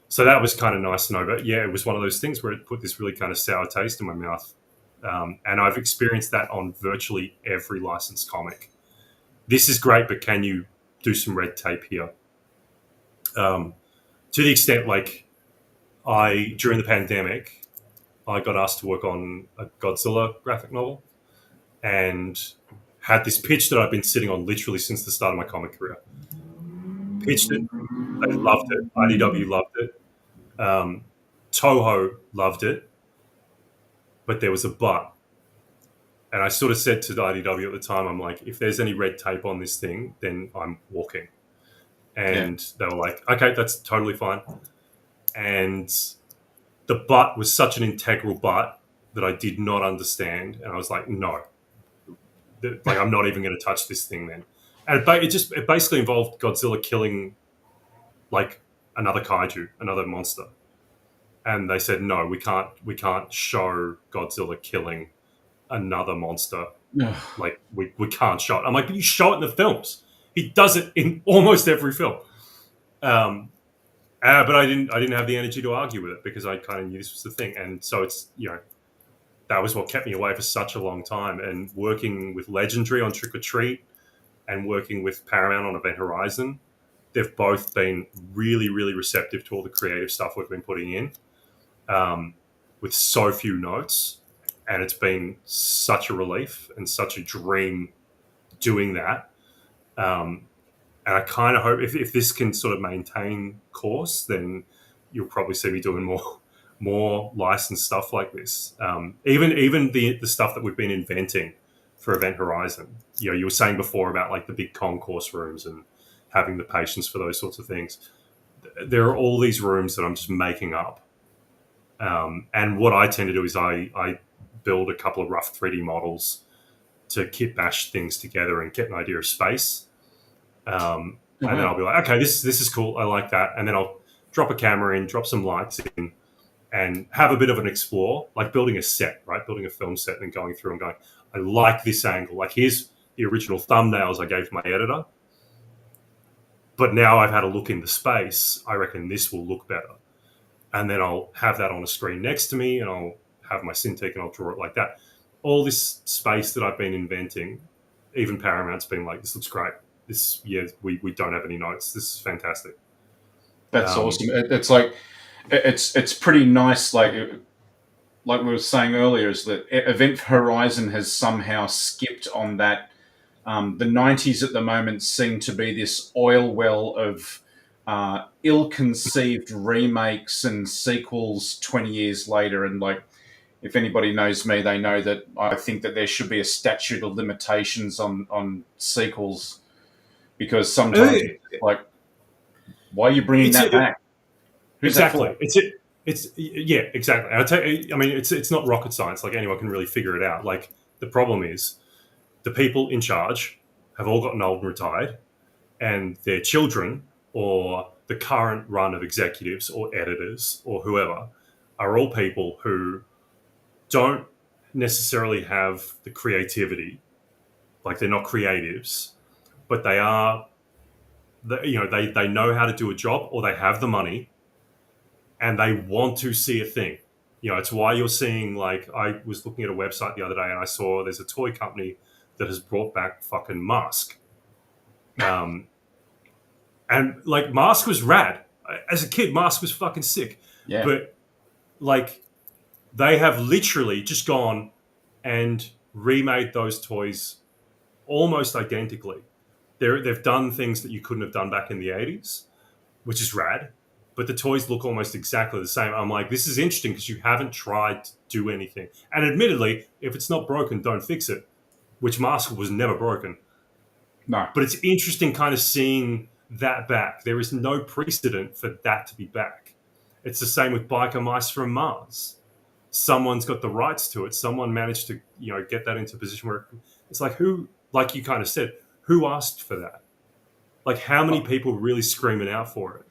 So that was kind of nice to know. But yeah, it was one of those things where it put this really kind of sour taste in my mouth. And I've experienced that on virtually every licensed comic. This is great, but can you do some red tape here? To the extent, like, during the pandemic, I got asked to work on a Godzilla graphic novel and had this pitch that I've been sitting on literally since the start of my comic career. Pitched it. They loved it. IDW loved it. Toho loved it. But there was a but. And I sort of said to the IDW at the time, I'm like, if there's any red tape on this thing, then I'm walking. And they were like, okay, that's totally fine. And the but was such an integral but that I did not understand. And I was like, no. Like, I'm not even going to touch this thing then. And it basically involved Godzilla killing, like, another kaiju, another monster. And they said, no, we can't show Godzilla killing another monster. Like, we can't show it. I'm like, but you show it in the films. He does it in almost every film. But I didn't have the energy to argue with it because I kind of knew this was the thing. And so it's, that was what kept me away for such a long time. And working with Legendary on Trick or Treat and working with Paramount on Event Horizon, they've both been really, really receptive to all the creative stuff we've been putting in, with so few notes. And it's been such a relief and such a dream doing that. And I kind of hope if this can sort of maintain course, then you'll probably see me doing more licensed stuff like this. Even the stuff that we've been inventing for Event Horizon. You were saying before about like the big concourse rooms and having the patience for those sorts of things. There are all these rooms that I'm just making up. And what I tend to do is I build a couple of rough 3D models to kit bash things together and get an idea of space. And then I'll be like, okay, this is cool. I like that. And then I'll drop a camera in, drop some lights in, and have a bit of an explore, like building a set, right? Building a film set and going through and going, I like this angle. Like, here's the original thumbnails I gave my editor. But now I've had a look in the space. I reckon this will look better. And then I'll have that on a screen next to me and I'll have my Cintiq and I'll draw it like that. All this space that I've been inventing, even Paramount's been like, this looks great. We don't have any notes. This is fantastic. That's awesome. It's like, it's pretty nice. Like we were saying earlier, is that Event Horizon has somehow skipped on that. The 90s at the moment seem to be this oil well of ill-conceived remakes and sequels 20 years later. And like, if anybody knows me, they know that I think that there should be a statute of limitations on sequels, because sometimes like, why are you bringing that back? Who's exactly. That for? Yeah, exactly. It's not rocket science. Like, anyone can really figure it out. Like, the problem is the people in charge have all gotten old and retired, and their children or the current run of executives or editors or whoever are all people who don't necessarily have the creativity. Like, they're not creatives, but they are, they know how to do a job, or they have the money and they want to see a thing. It's why you're seeing, like, I was looking at a website the other day and I saw there's a toy company that has brought back fucking Mask. And like, Mask was rad. As a kid, Mask was fucking sick. Yeah. But like, they have literally just gone and remade those toys almost identically. They've done things that you couldn't have done back in the 80s, which is rad. But the toys look almost exactly the same. I'm like, this is interesting because you haven't tried to do anything. And admittedly, if it's not broken, don't fix it, which Mask was never broken. No. But it's interesting kind of seeing that back. There is no precedent for that to be back. It's the same with Biker Mice from Mars. Someone's got the rights to it. Someone managed to, get that into a position where it's like, who like you kind of said, who asked for that? Like, how many people really screaming out for it?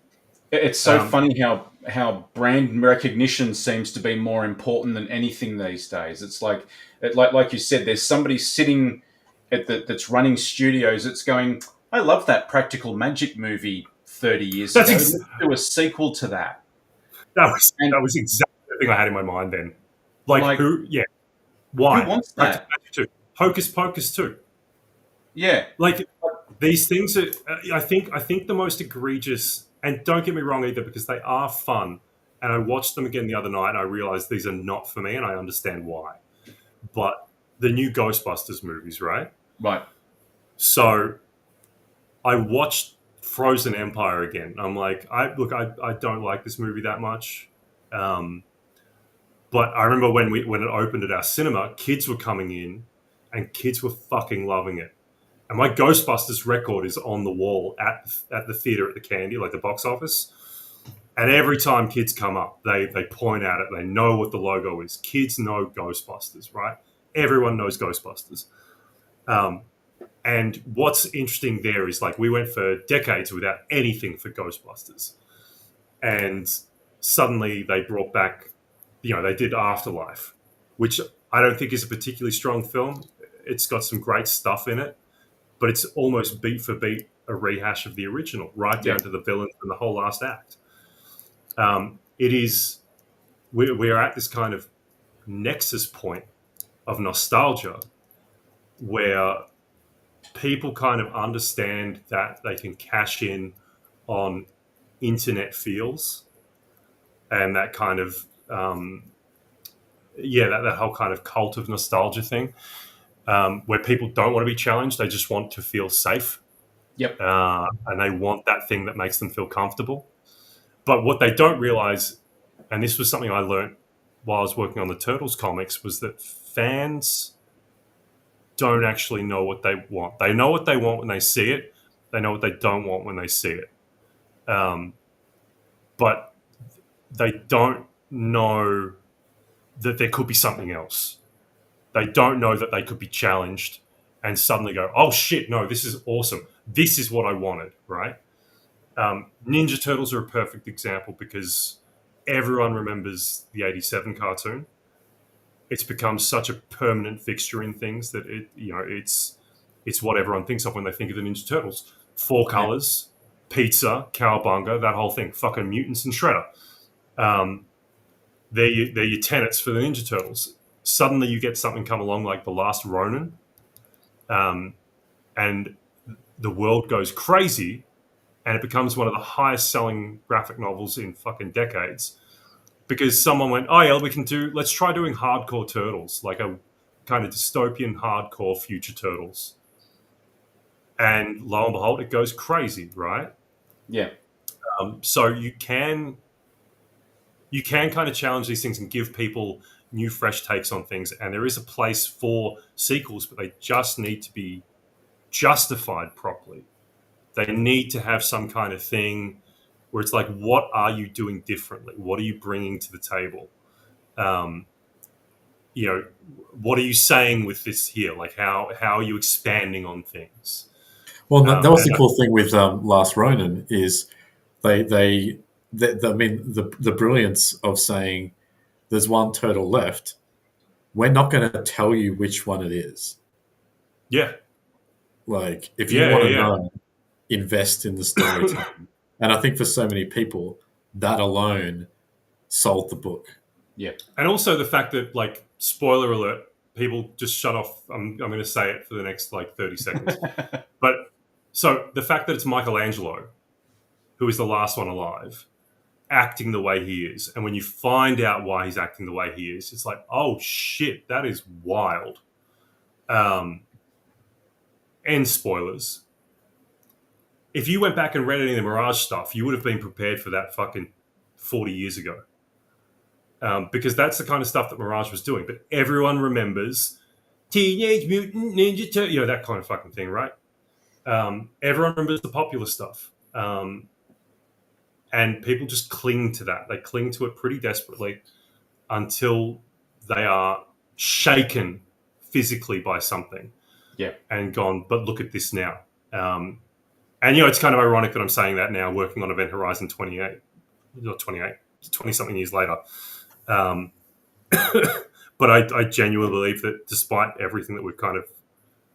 It's so funny how brand recognition seems to be more important than anything these days. It's like you said, there's somebody sitting that's running studios that's going, I love that Practical Magic movie 30 years ago. Let's do a sequel to that. That was exactly the thing I had in my mind then. Like who? Yeah. Why? Who wants that? Hocus Pocus 2. Yeah. Like, these things are, I think the most egregious, and don't get me wrong either, because they are fun. And I watched them again the other night and I realized these are not for me, and I understand why. But the new Ghostbusters movies, right? Right. So I watched Frozen Empire again. I'm like, I don't like this movie that much. But I remember when it opened at our cinema, kids were coming in and kids were fucking loving it. And my Ghostbusters record is on the wall at the theater at the Candy, like the box office. And every time kids come up, they point at it. They know what the logo is. Kids know Ghostbusters, right? Everyone knows Ghostbusters. And what's interesting there is, like, we went for decades without anything for Ghostbusters. And suddenly they brought back, they did Afterlife, which I don't think is a particularly strong film. It's got some great stuff in it, but it's almost beat for beat a rehash of the original, right down to the villains and the whole last act. We're at this kind of nexus point of nostalgia where people kind of understand that they can cash in on internet feels and that kind of that whole kind of cult of nostalgia thing, where people don't want to be challenged. They just want to feel safe. Yep. And they want that thing that makes them feel comfortable. But what they don't realize, and this was something I learned while I was working on the Turtles comics, was that fans don't actually know what they want. They know what they want when they see it. They know what they don't want when they see it. But they don't know that there could be something else. They don't know that they could be challenged and suddenly go, oh shit, no, this is awesome. This is what I wanted, right? Ninja Turtles are a perfect example because everyone remembers the 87 cartoon. It's become such a permanent fixture in things that it's what everyone thinks of when they think of the Ninja Turtles. 4 colors, pizza, cowabunga, that whole thing, fucking mutants and Shredder. They're your tenets for the Ninja Turtles. Suddenly you get something come along like The Last Ronin, and the world goes crazy, and it becomes one of the highest selling graphic novels in fucking decades. Because someone went, oh yeah, let's try doing hardcore Turtles, like a kind of dystopian hardcore future Turtles. And lo and behold, it goes crazy, right? Yeah. So you can kind of challenge these things and give people new, fresh takes on things. And there is a place for sequels, but they just need to be justified properly. They need to have some kind of thing where it's like, what are you doing differently? What are you bringing to the table? What are you saying with this here? Like, how are you expanding on things? Well, that was the cool thing with Last Ronin is the brilliance of saying there's one turtle left. We're not going to tell you which one it is. Yeah. Like, if you want to know, invest in the storytelling. And I think for so many people, that alone sold the book. Yeah. And also the fact that, like, spoiler alert, people just shut off. I'm going to say it for the next, 30 seconds. But so the fact that it's Michelangelo, who is the last one alive, acting the way he is. And when you find out why he's acting the way he is, it's like, oh, shit, that is wild. And spoilers. If you went back and read any of the Mirage stuff, you would have been prepared for that fucking 40 years ago. Because that's the kind of stuff that Mirage was doing. But everyone remembers Teenage Mutant Ninja Turtle, that kind of fucking thing, right? Everyone remembers the popular stuff. And people just cling to that. They cling to it pretty desperately until they are shaken physically by something. Yeah. And gone, but look at this now. And, you know, it's kind of ironic that I'm saying that now, working on Event Horizon 28, not 28, 20-something years later. But I genuinely believe that despite everything that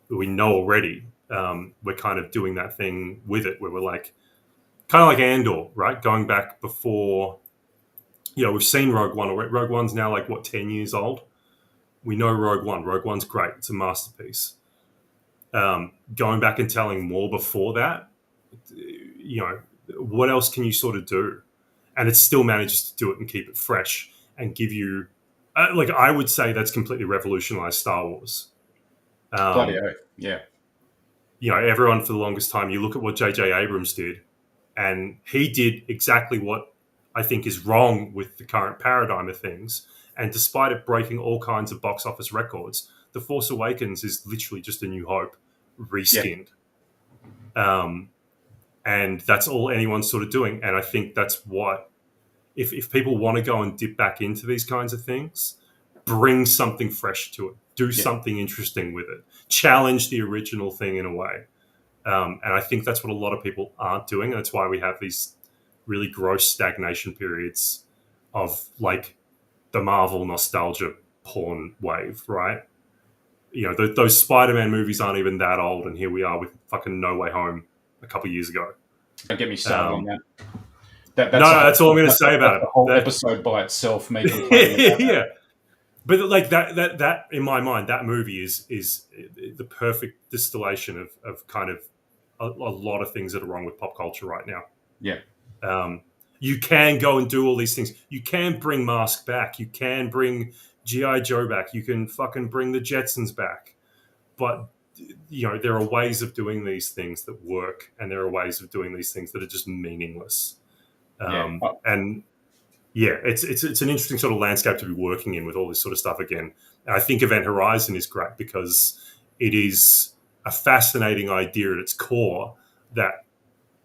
we know already, we're kind of doing that thing with it where we're like, kind of like Andor, right? Going back before, you know, we've seen Rogue One. Rogue One's now like, 10 years old? We know Rogue One. Rogue One's great. It's a masterpiece. Going back and telling more before that, you know, what else can you sort of do? And it still manages to do it and keep it fresh and give you, like, I would say that's completely revolutionized Star Wars. Bloody oath. Yeah. You know, everyone for the longest time, you look at what J.J. Abrams did, and he did exactly what I think is wrong with the current paradigm of things. And despite it breaking all kinds of box office records, The Force Awakens is literally just A New Hope reskinned. Yeah. And that's all anyone's sort of doing. And I think that's what, if people want to go and dip back into these kinds of things, bring something fresh to it. Do something interesting with it. Challenge the original thing in a way. And I think that's what a lot of people aren't doing. And that's why we have these really gross stagnation periods of, like, the Marvel nostalgia porn wave, right? You know, those Spider-Man movies aren't even that old, and here we are with fucking No Way Home a couple of years ago. Don't get me started on that. That's all I'm going to say about it. The whole episode by itself, me. Yeah. But like that in my mind, that movie is the perfect distillation of kind of a lot of things that are wrong with pop culture right now. Yeah. You can go and do all these things. You can bring Mask back. You can bring G.I. Joe back. You can fucking bring the Jetsons back. But, you know, there are ways of doing these things that work, and there are ways of doing these things that are just meaningless. And yeah, it's an interesting sort of landscape to be working in with all this sort of stuff again. And I think Event Horizon is great because it is a fascinating idea at its core that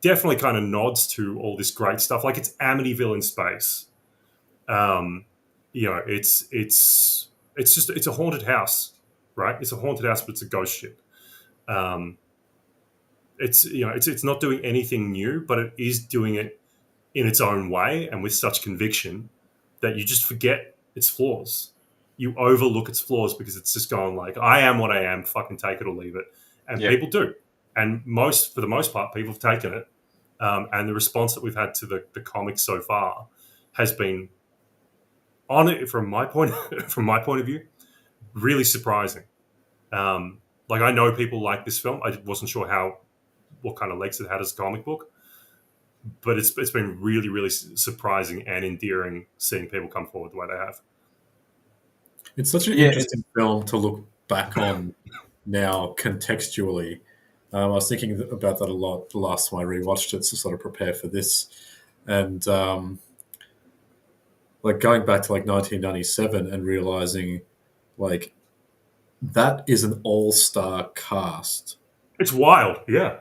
definitely kind of nods to all this great stuff. Like, it's Amityville in space. You know, it's a haunted house, right? It's a haunted house, but it's a ghost ship. It's not doing anything new, but it is doing it in its own way and with such conviction that you just forget its flaws. You overlook its flaws because it's just going like, I am what I am, fucking take it or leave it. And people do. And for the most part, people have taken it. And the response that we've had to the comics so far has been, on it from my point of view, really surprising. Like, I know people like this film. I wasn't sure what kind of legs it had as a comic book, but it's been really, really surprising and endearing seeing people come forward the way they have. It's such an interesting film to look back on now contextually. I was thinking about that a lot the last time I rewatched it to sort of prepare for this. And like going back to like 1997 and realizing like that is an all-star cast. It's wild, yeah.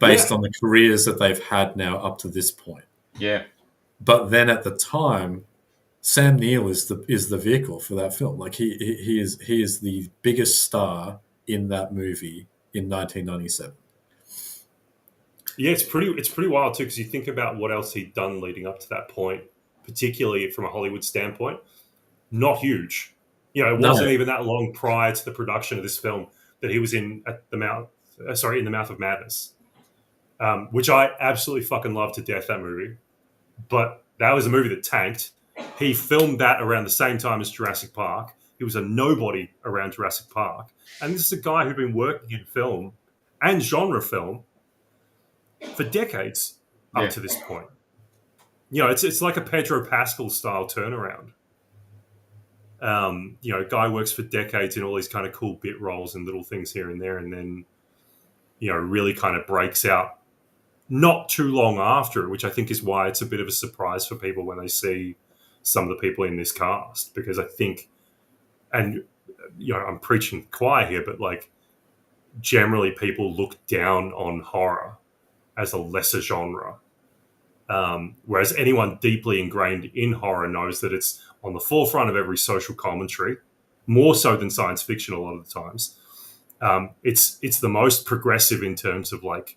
Based on the careers that they've had now up to this point. Yeah. But then at the time, Sam Neill is the vehicle for that film. Like he is the biggest star in that movie in 1997. Yeah, it's pretty wild too, because you think about what else he'd done leading up to that point, particularly from a Hollywood standpoint. Not huge. You know, it wasn't even that long prior to the production of this film that he was in The Mouth of Madness, which I absolutely fucking love to death, that movie. But that was a movie that tanked. He filmed that around the same time as Jurassic Park. He was a nobody around Jurassic Park. And this is a guy who'd been working in film and genre film for decades up to this point. You know, it's like a Pedro Pascal style turnaround. You know, guy works for decades in all these kind of cool bit roles and little things here and there, and then, you know, really kind of breaks out not too long after it, which I think is why it's a bit of a surprise for people when they see some of the people in this cast, because I think, and, you know, I'm preaching choir here, but like generally people look down on horror as a lesser genre. Whereas anyone deeply ingrained in horror knows that it's on the forefront of every social commentary, more so than science fiction a lot of the times. It's the most progressive in terms of like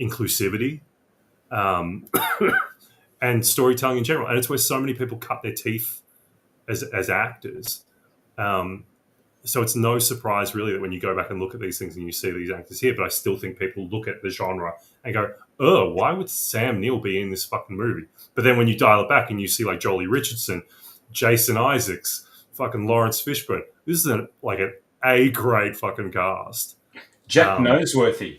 inclusivity um, and storytelling in general, and it's where so many people cut their teeth as actors. Um, so it's no surprise really that when you go back and look at these things and you see these actors here, but I still think people look at the genre and go, oh, why would Sam Neill be in this fucking movie? But then when you dial it back and you see like Jolie Richardson, Jason Isaacs, fucking Lawrence Fishburne, this is like an A-grade fucking cast. Jack Noseworthy.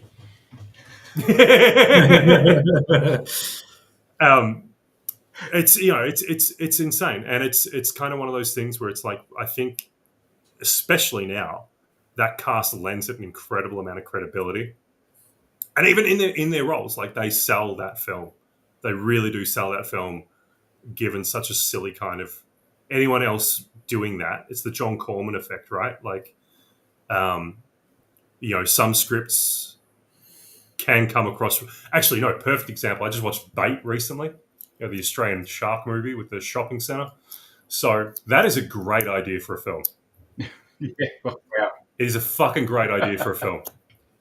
It's it's insane, and it's kind of one of those things where it's like, I think especially now that cast lends it an incredible amount of credibility, and even in their roles, like they sell that film. They really do sell that film, given such a silly kind of anyone else doing that. It's the John Corman effect, right? Like some scripts can come across. Actually, no, perfect example. I just watched Bait recently, the Australian shark movie with the shopping centre. So that is a great idea for a film. Yeah. It is a fucking great idea for a film.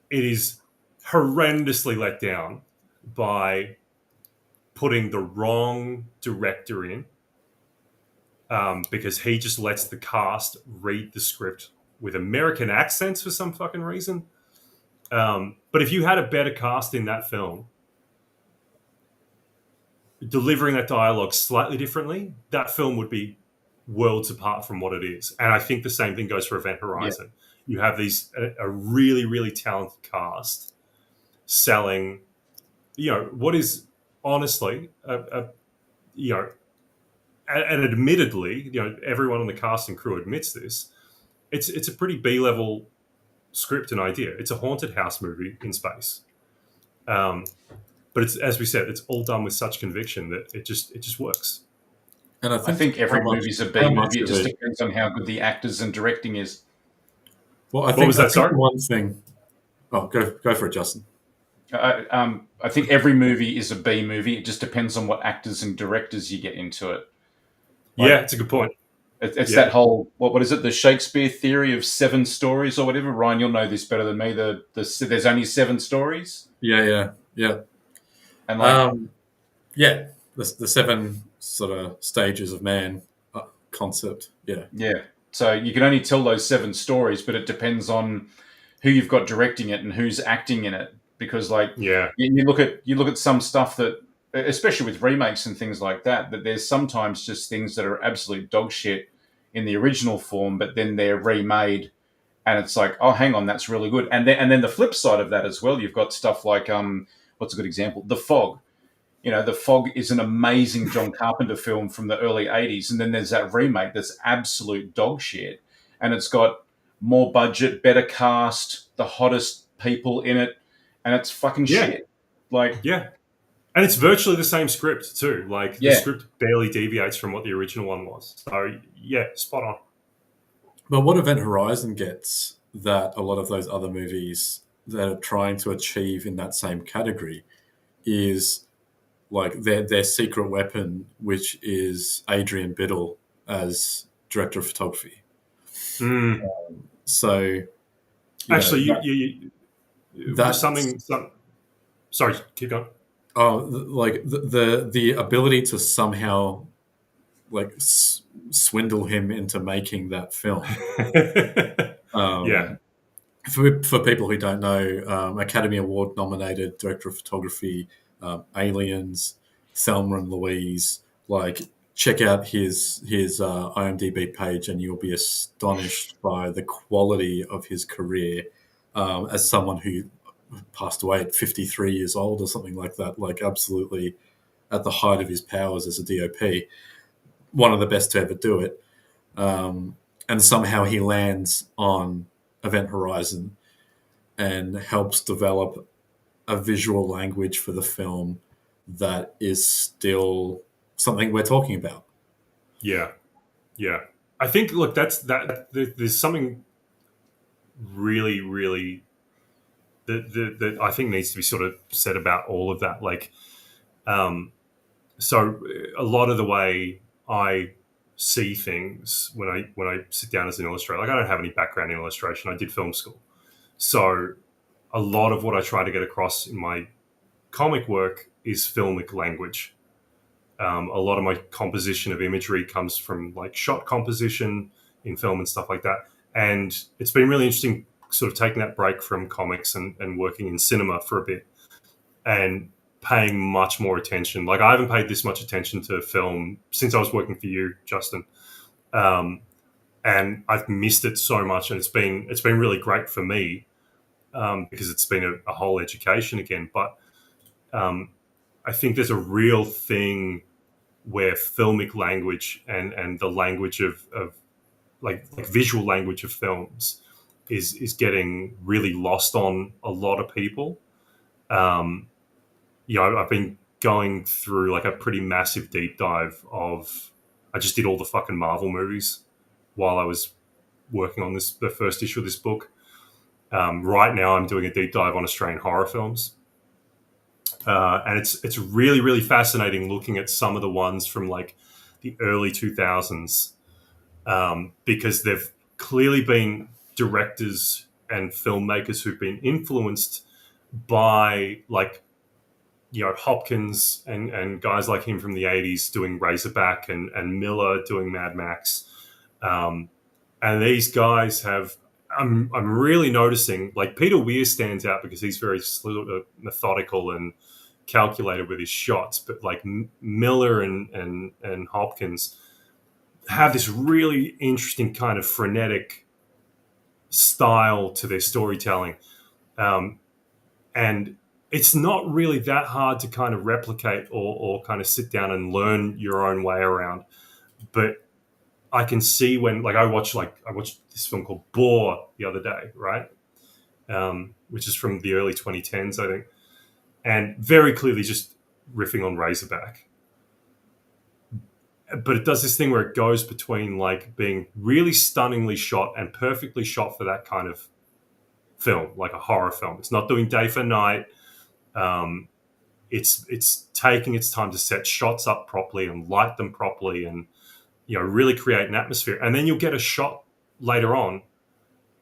It is horrendously let down by putting the wrong director in, because he just lets the cast read the script with American accents for some fucking reason. But if you had a better cast in that film, delivering that dialogue slightly differently, that film would be worlds apart from what it is. And I think the same thing goes for Event Horizon. Yeah. You have a really, really talented cast selling, what is honestly, and admittedly, everyone on the cast and crew admits this, it's a pretty B-level script and idea. It's a haunted house movie in space. But it's, as we said, it's all done with such conviction that it just works. And I think every movie's a B movie. It just depends on how good the actors and directing is. Well, I think one thing. Oh, go for it, Justin. I think every movie is a B movie. It just depends on what actors and directors you get into it. Yeah, it's a good point. It's that whole what is it? The Shakespeare theory of 7 stories or whatever. Ryan, you'll know this better than me. There's only 7 stories. Yeah. And the 7 sort of stages of man concept. Yeah. So you can only tell those 7 stories, but it depends on who you've got directing it and who's acting in it. Because you look at some stuff that, especially with remakes and things like that there's sometimes just things that are absolute dog shit in the original form, but then they're remade, and it's like, oh, hang on, that's really good. And then the flip side of that as well, you've got stuff like what's a good example? The Fog. The Fog is an amazing John Carpenter film from the early 80s, and then there's that remake that's absolute dog shit, and it's got more budget, better cast, the hottest people in it, and it's fucking shit. And it's virtually the same script too. The script barely deviates from what the original one was. So spot on. But what Event Horizon gets that a lot of those other movies that are trying to achieve in that same category is like their secret weapon, which is Adrian Biddle as director of photography. Actually, that's something. Sorry, keep going. Oh, like the ability to somehow swindle him into making that film. For people who don't know, Academy Award nominated director of photography, Aliens, Thelma and Louise. Check out his IMDb page, and you'll be astonished by the quality of his career as someone who passed away at 53 years old or something like that, absolutely at the height of his powers as a DOP. One of the best to ever do it. And somehow he lands on Event Horizon and helps develop a visual language for the film that is still something we're talking about. Yeah. I think, look, there's something really, really that I think needs to be sort of said about all of that. So a lot of the way I see things when I sit down as an illustrator, I don't have any background in illustration. I did film school. So a lot of what I try to get across in my comic work is filmic language. A lot of my composition of imagery comes from like shot composition in film and stuff like that. And it's been really interesting sort of taking that break from comics and working in cinema for a bit and paying much more attention. Like I haven't paid this much attention to film since I was working for you, Justin. And I've missed it so much, and it's been really great for me because it's been a whole education again. But I think there's a real thing where filmic language and the language of like visual language of films is getting really lost on a lot of people. I've been going through like a pretty massive deep dive I just did all the fucking Marvel movies while I was working on the first issue of this book. Right now I'm doing a deep dive on Australian horror films. And it's really, really fascinating looking at some of the ones from like the early 2000s because they've clearly been directors and filmmakers who've been influenced by like, Hopkins and guys like him from the 80s doing Razorback and Miller doing Mad Max. And these guys have, I'm really noticing, like Peter Weir stands out because he's very methodical and calculated with his shots, but like Miller and Hopkins have this really interesting kind of frenetic style to their storytelling. And it's not really that hard to kind of replicate or kind of sit down and learn your own way around. But I can see when, like, I watched this film called Boar the other day, right? Which is from the early 2010s, I think. And very clearly just riffing on Razorback. But it does this thing where it goes between like being really stunningly shot and perfectly shot for that kind of film, like a horror film. It's not doing day for night. It's taking its time to set shots up properly and light them properly and, really create an atmosphere. And then you'll get a shot later on,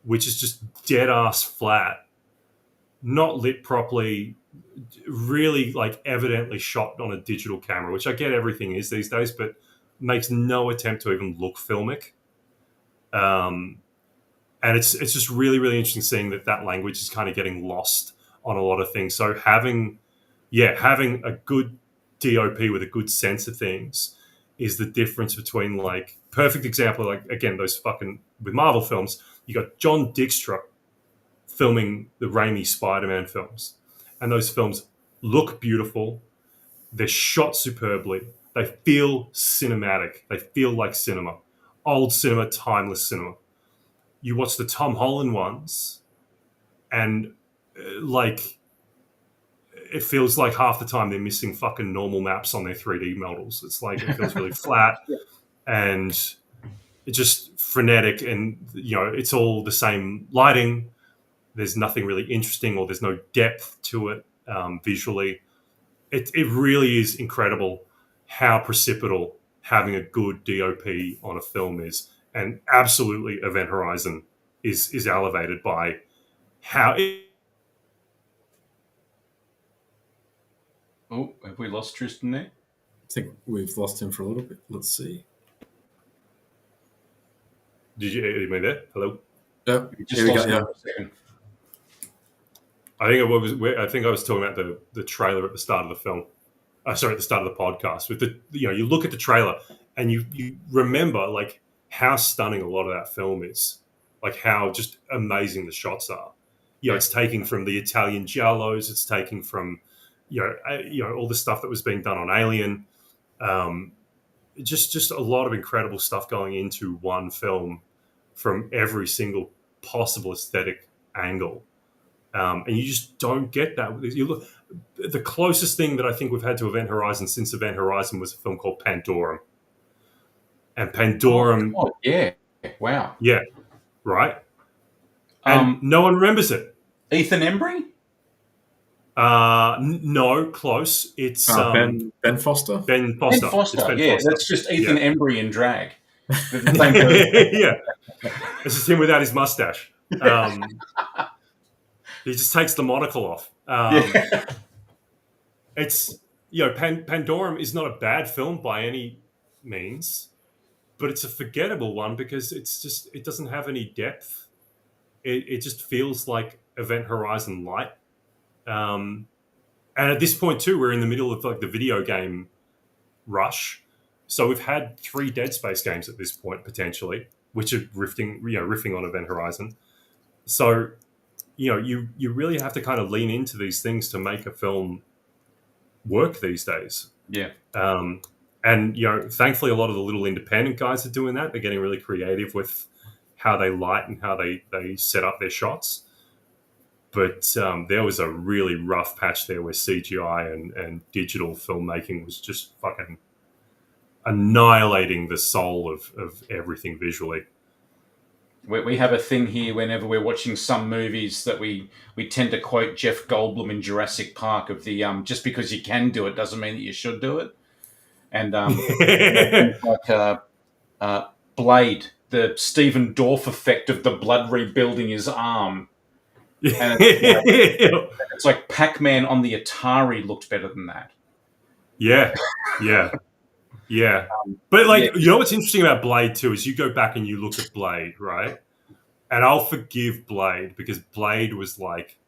which is just dead ass flat, not lit properly, really like evidently shot on a digital camera, which I get everything is these days, but makes no attempt to even look filmic. And it's just really, really interesting seeing that language is kind of getting lost on a lot of things. So having a good DOP with a good sense of things is the difference between, like, perfect example, like, again, those fucking, with Marvel films, you got John Dykstra filming the Raimi Spider-Man films. And those films look beautiful. They're shot superbly. They feel cinematic. They feel like cinema. Old cinema, timeless cinema. You watch the Tom Holland ones and, like, it feels like half the time they're missing fucking normal maps on their 3D models. It's like, it feels really flat and it's just frenetic and, it's all the same lighting. There's nothing really interesting or there's no depth to it visually. It really is incredible how precipitable having a good DOP on a film is. And absolutely Event Horizon is elevated by how it... Oh, have we lost Tristan there? I think we've lost him for a little bit. Let's see. Did you mean that? Hello? Yeah, you just lost him for a second. I think I was talking about the trailer at the start of the film. At the start of the podcast. With the you look at the trailer and you remember like how stunning a lot of that film is, like how just amazing the shots are. It's taking from the Italian giallos. It's taking from all the stuff that was being done on Alien. Just a lot of incredible stuff going into one film from every single possible aesthetic angle. And you just don't get that. You look, the closest thing that I think we've had to Event Horizon since Event Horizon was a film called Pandorum. And Pandorum... Oh, yeah. Wow. Yeah, right? And no one remembers it. Ethan Embry? No, close. It's Ben Foster? Ben Foster. Foster. That's just Ethan Embry in drag. Yeah. It's just him without his mustache. He just takes the monocle off. It's Pandorum is not a bad film by any means, but it's a forgettable one because it doesn't have any depth. It just feels like Event Horizon Light. And at this point too, we're in the middle of like the video game rush. So we've had 3 Dead Space games at this point potentially, which are riffing on Event Horizon. So you really have to kind of lean into these things to make a film work these days. Yeah. And thankfully a lot of the little independent guys are doing that. They're getting really creative with how they light and how they set up their shots. But there was a really rough patch there where CGI and digital filmmaking was just fucking annihilating the soul of everything visually. We have a thing here whenever we're watching some movies that we tend to quote Jeff Goldblum in Jurassic Park of the just because you can do it doesn't mean that you should do it. And like Blade, the Stephen Dorff effect of the blood rebuilding his arm. And it's like Pac-Man on the Atari looked better than that. Yeah. But what's interesting about Blade too is you go back and you look at Blade, right? And I'll forgive Blade because Blade was like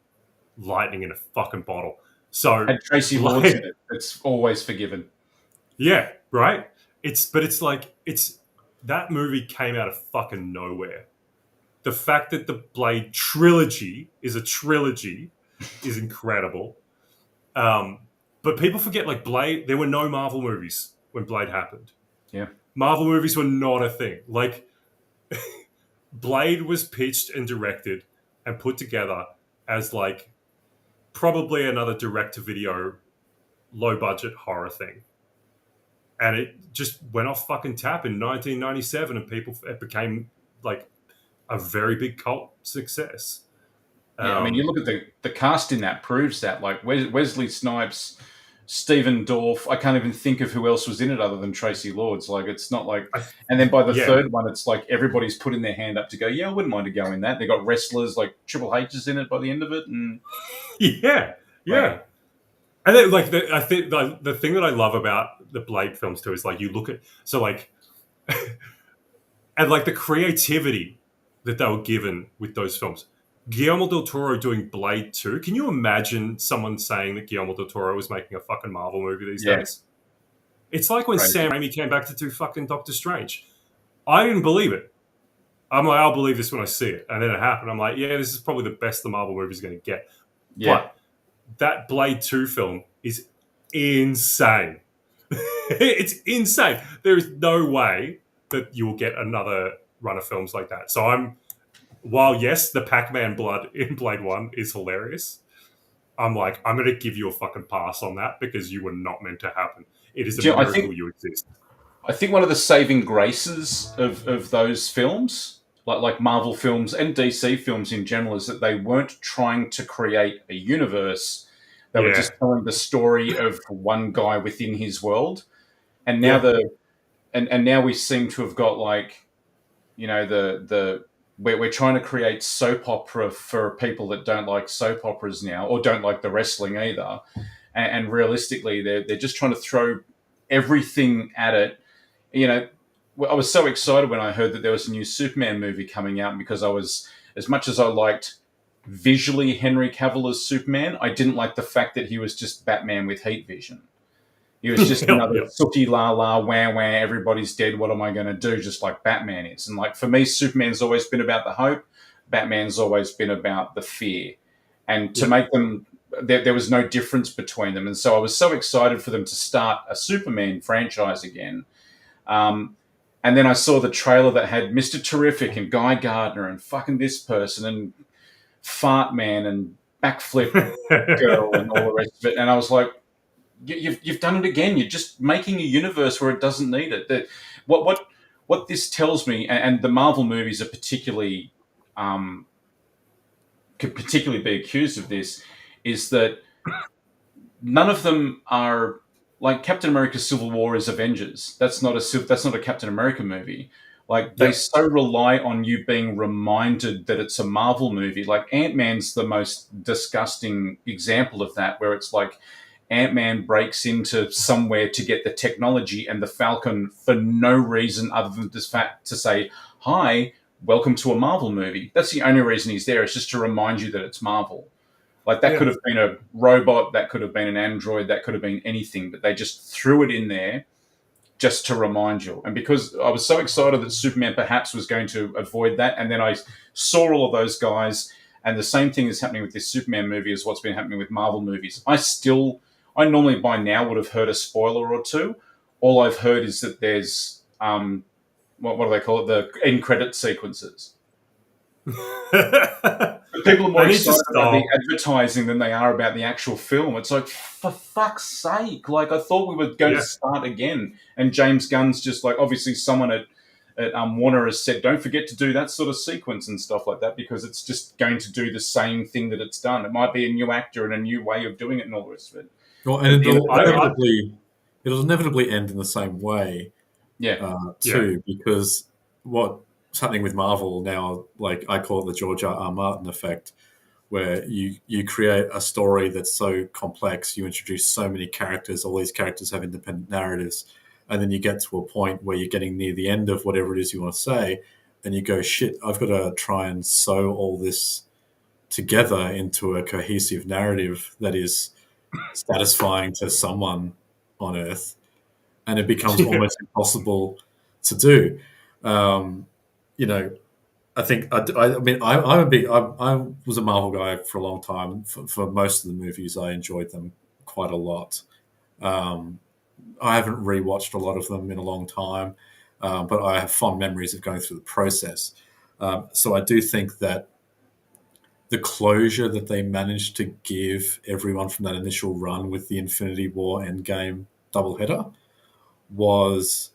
lightning in a fucking bottle. So had Tracy Lords in it. It's always forgiven. Yeah, right. It's that movie came out of fucking nowhere. The fact that the Blade trilogy is a trilogy is incredible. But people forget, like, Blade, there were no Marvel movies when Blade happened. Yeah. Marvel movies were not a thing. Like, Blade was pitched and directed and put together as, like, probably another direct-to-video, low-budget horror thing. And it just went off fucking tap in 1997 and it became, like, a very big cult success. Yeah, I mean, you look at the cast in that proves that. Like, Wesley Snipes, Stephen Dorff, I can't even think of who else was in it other than Tracy Lords. Like, it's not like... And then by the third one, it's like everybody's putting their hand up to go, yeah, I wouldn't mind to go in that. They got wrestlers, like Triple H is in it by the end of it. And Yeah. And then, like, I think the thing that I love about the Blade films too is, like, you look at... So, like... and, like, the creativity that they were given with those films. Guillermo del Toro doing Blade 2. Can you imagine someone saying that Guillermo del Toro was making a fucking Marvel movie these days? It's like when Sam Raimi came back to do fucking Doctor Strange. I didn't believe it. I'm like, I'll believe this when I see it. And then it happened. I'm like, yeah, this is probably the best the Marvel movie is going to get. Yeah. But that Blade 2 film is insane. It's insane. There is no way that you will get another run of films like that. So while yes, the Pac-Man blood in Blade 1 is hilarious, I'm like, I'm going to give you a fucking pass on that because you were not meant to happen. It is a miracle you exist. I think one of the saving graces of those films, like Marvel films and DC films in general, is that they weren't trying to create a universe. They were just telling the story of one guy within his world. And now and now we seem to have got, like, you know, we're trying to create soap opera for people that don't like soap operas now, or don't like the wrestling either. And realistically, they're just trying to throw everything at it. You know, I was so excited when I heard that there was a new Superman movie coming out, because as much as I liked visually Henry Cavill as Superman, I didn't like the fact that he was just Batman with heat vision. He was just another sooty la la wah wah, everybody's dead, what am I going to do, just like Batman is. And, like, for me, Superman's always been about the hope. Batman's always been about the fear. And to make them, there was no difference between them. And so I was so excited for them to start a Superman franchise again. And then I saw the trailer that had Mr. Terrific and Guy Gardner and fucking this person and Fart Man and Backflip Girl and all the rest of it. And I was like, You've done it again. You're just making a universe where it doesn't need it. What this tells me, and the Marvel movies are particularly could particularly be accused of this, is that none of them are like Captain America: Civil War is Avengers. That's not a Captain America movie. Like, they Yep. so rely on you being reminded that it's a Marvel movie. Like, Ant-Man's the most disgusting example of that, where it's like Ant-Man breaks into somewhere to get the technology, and the Falcon, for no reason other than this fact to say, hi, welcome to a Marvel movie. That's the only reason he's there. It's just to remind you that it's Marvel. Like, that Yeah. could have been a robot, that could have been an android, that could have been anything, but they just threw it in there just to remind you. And because I was so excited that Superman perhaps was going to avoid that, and then I saw all of those guys, and the same thing is happening with this Superman movie as what's been happening with Marvel movies. I normally by now would have heard a spoiler or two. All I've heard is that there's, what do they call it? The end credit sequences. People are more excited about the advertising than they are about the actual film. It's like, for fuck's sake! Like, I thought we were going to start again, and James Gunn's just like, obviously someone at Warner has said, don't forget to do that sort of sequence and stuff like that, because it's just going to do the same thing that it's done. It might be a new actor and a new way of doing it and all the rest of it. Well, and it'll inevitably end in the same way, because what's happening with Marvel now, like I call it the George R. R. Martin effect, where you create a story that's so complex, you introduce so many characters, all these characters have independent narratives, and then you get to a point where you're getting near the end of whatever it is you want to say, and you go, shit, I've got to try and sew all this together into a cohesive narrative that is satisfying to someone on Earth, and it becomes almost impossible to do. I think I was a Marvel guy for a long time. For most of the movies, I enjoyed them quite a lot. I haven't rewatched a lot of them in a long time, but I have fond memories of going through the process. So I do think that the closure that they managed to give everyone from that initial run with the Infinity War Endgame doubleheader was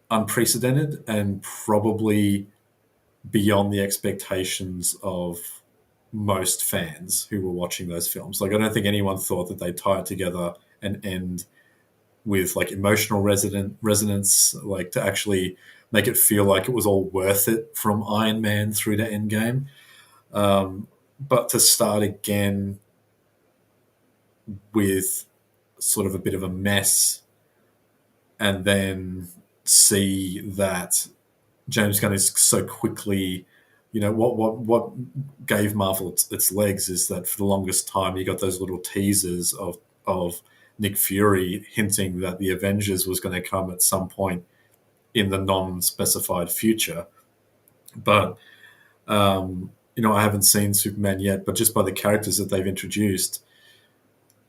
unprecedented and probably beyond the expectations of most fans who were watching those films. Like, I don't think anyone thought that they'd tie it together and end with like emotional resonance, like to actually make it feel like it was all worth it from Iron Man through to Endgame. But to start again with sort of a bit of a mess, and then see that James Gunn is so quickly, what gave Marvel its legs is that for the longest time you got those little teasers of Nick Fury hinting that the Avengers was going to come at some point in the non-specified future. But I haven't seen Superman yet, but just by the characters that they've introduced,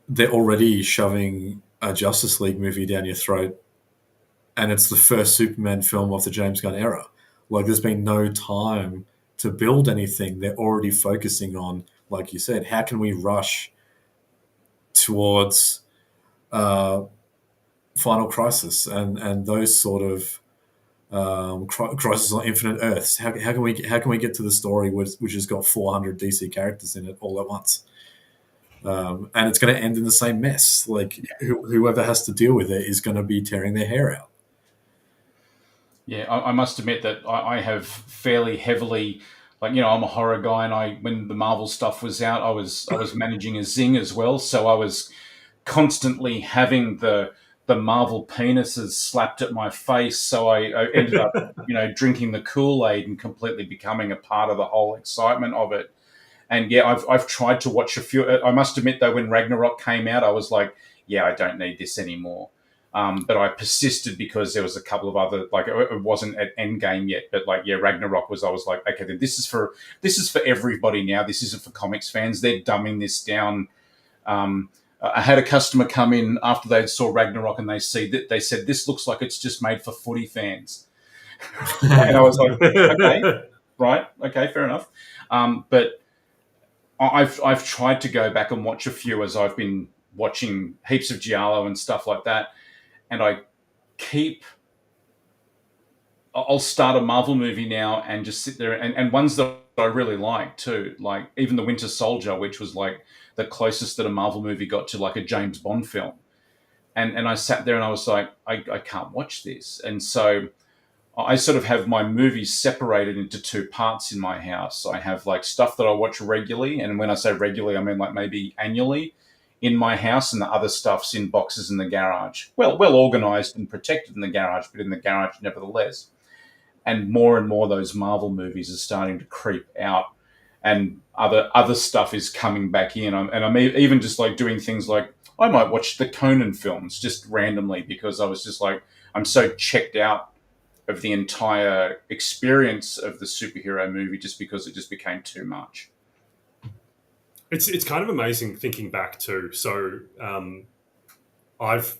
they're already shoving a Justice League movie down your throat, and it's the first Superman film of the James Gunn era. Like, there's been no time to build anything. They're already focusing on, like you said, how can we rush towards Final Crisis and those sort of Crisis on Infinite Earths. How can we get to the story which has got 400 DC characters in it all at once? And it's going to end in the same mess. Like, whoever has to deal with it is going to be tearing their hair out. Yeah, I must admit that I have fairly heavily, I'm a horror guy, and when the Marvel stuff was out, I was managing a zing as well, so I was constantly having the Marvel penises slapped at my face, so I ended up, drinking the Kool-Aid and completely becoming a part of the whole excitement of it. And yeah, I've tried to watch a few. I must admit though, when Ragnarok came out, I was like, yeah, I don't need this anymore. But I persisted because there was a couple of other, it wasn't at Endgame yet, but Ragnarok was. I was like, okay, then this is for everybody now. This isn't for comics fans. They're dumbing this down. I had a customer come in after they saw Ragnarok, and they said this looks like it's just made for footy fans. And I was like, okay, right, okay, fair enough. But I've tried to go back and watch a few as I've been watching heaps of Giallo and stuff like that. And I'll start a Marvel movie now and just sit there and ones that I really like too, like even The Winter Soldier, which was like the closest that a Marvel movie got to like a James Bond film. and I sat there and I was like, I can't watch this. And so I sort of have my movies separated into two parts in my house. I have like stuff that I watch regularly, and when I say regularly, I mean like maybe annually in my house, and the other stuff's in boxes in the garage. Well organized and protected in the garage, but in the garage nevertheless. And more those Marvel movies are starting to creep out, and other stuff is coming back in. I'm even just like doing things like I might watch the Conan films just randomly because I was just like, I'm so checked out of the entire experience of the superhero movie just because it just became too much. It's kind of amazing thinking back too. So I've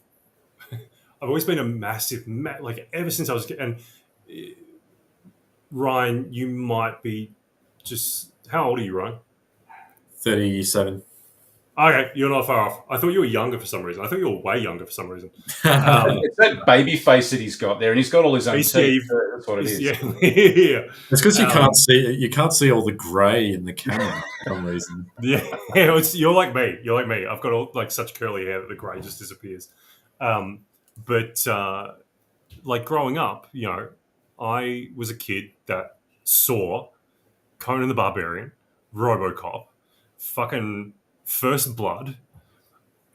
always been a massive like ever since I was and Ryan, you might be just how old are you, Ryan? 37. Okay, you're not far off. I thought you were younger for some reason. I thought you were way younger for some reason. It's that baby face that he's got there, and he's got all his own teeth. That's what it is. Yeah. It's because you can't see all the grey in the camera for some reason. Yeah, you're like me. You're like me. I've got all like such curly hair that the grey just disappears. But like growing up, you know, I was a kid that saw Conan the Barbarian, RoboCop, fucking First Blood,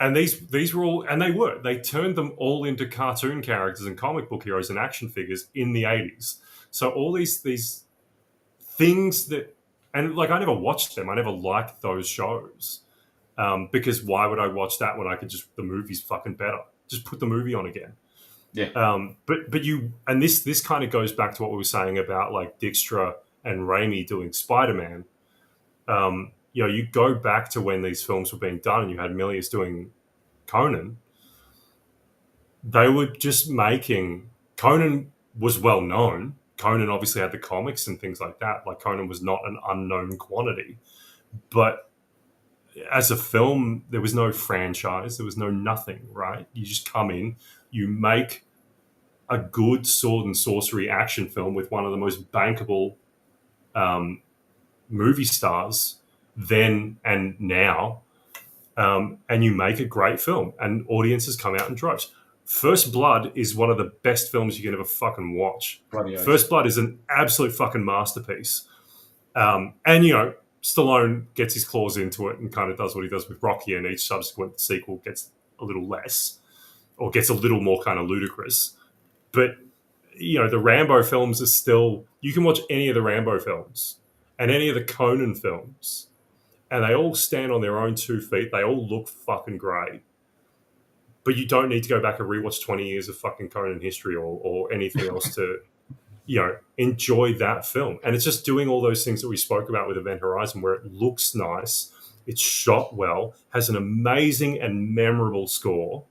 and these were all, and they turned them all into cartoon characters and comic book heroes and action figures in the 80s. So all these things that, and like I never watched them. I never liked those shows because why would I watch that when I could just, the movie's fucking better. Just put the movie on again. Yeah. But you, and this kind of goes back to what we were saying about like Dijkstra and Raimi doing Spider-Man. You know, you go back to when these films were being done and you had Milius doing Conan. They were just making, Conan was well known. Conan obviously had the comics and things like that. Like Conan was not an unknown quantity. But as a film, there was no franchise. There was no nothing, right? You just come in, you make a good sword and sorcery action film with one of the most bankable movie stars then and now, and you make a great film, and audiences come out in droves. First Blood is one of the best films you can ever fucking watch. First Blood is an absolute fucking masterpiece. And, you know, Stallone gets his claws into it and kind of does what he does with Rocky, and each subsequent sequel gets a little less or gets a little more kind of ludicrous. But, you know, the Rambo films are still, you can watch any of the Rambo films and any of the Conan films, and they all stand on their own 2 feet. They all look fucking great. But you don't need to go back and rewatch 20 years of fucking Conan history or anything else to, you know, enjoy that film. And it's just doing all those things that we spoke about with Event Horizon, where it looks nice, it's shot well, has an amazing and memorable score.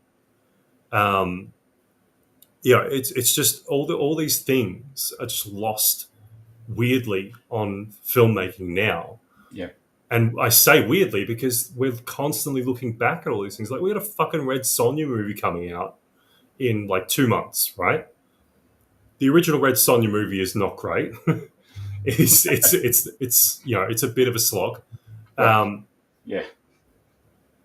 You know, it's just all these things are just lost weirdly on filmmaking now. Yeah. And I say weirdly because we're constantly looking back at all these things. Like we got a fucking Red Sonja movie coming out in like 2 months, right? The original Red Sonja movie is not great. It's you know, it's a bit of a slog. Yeah.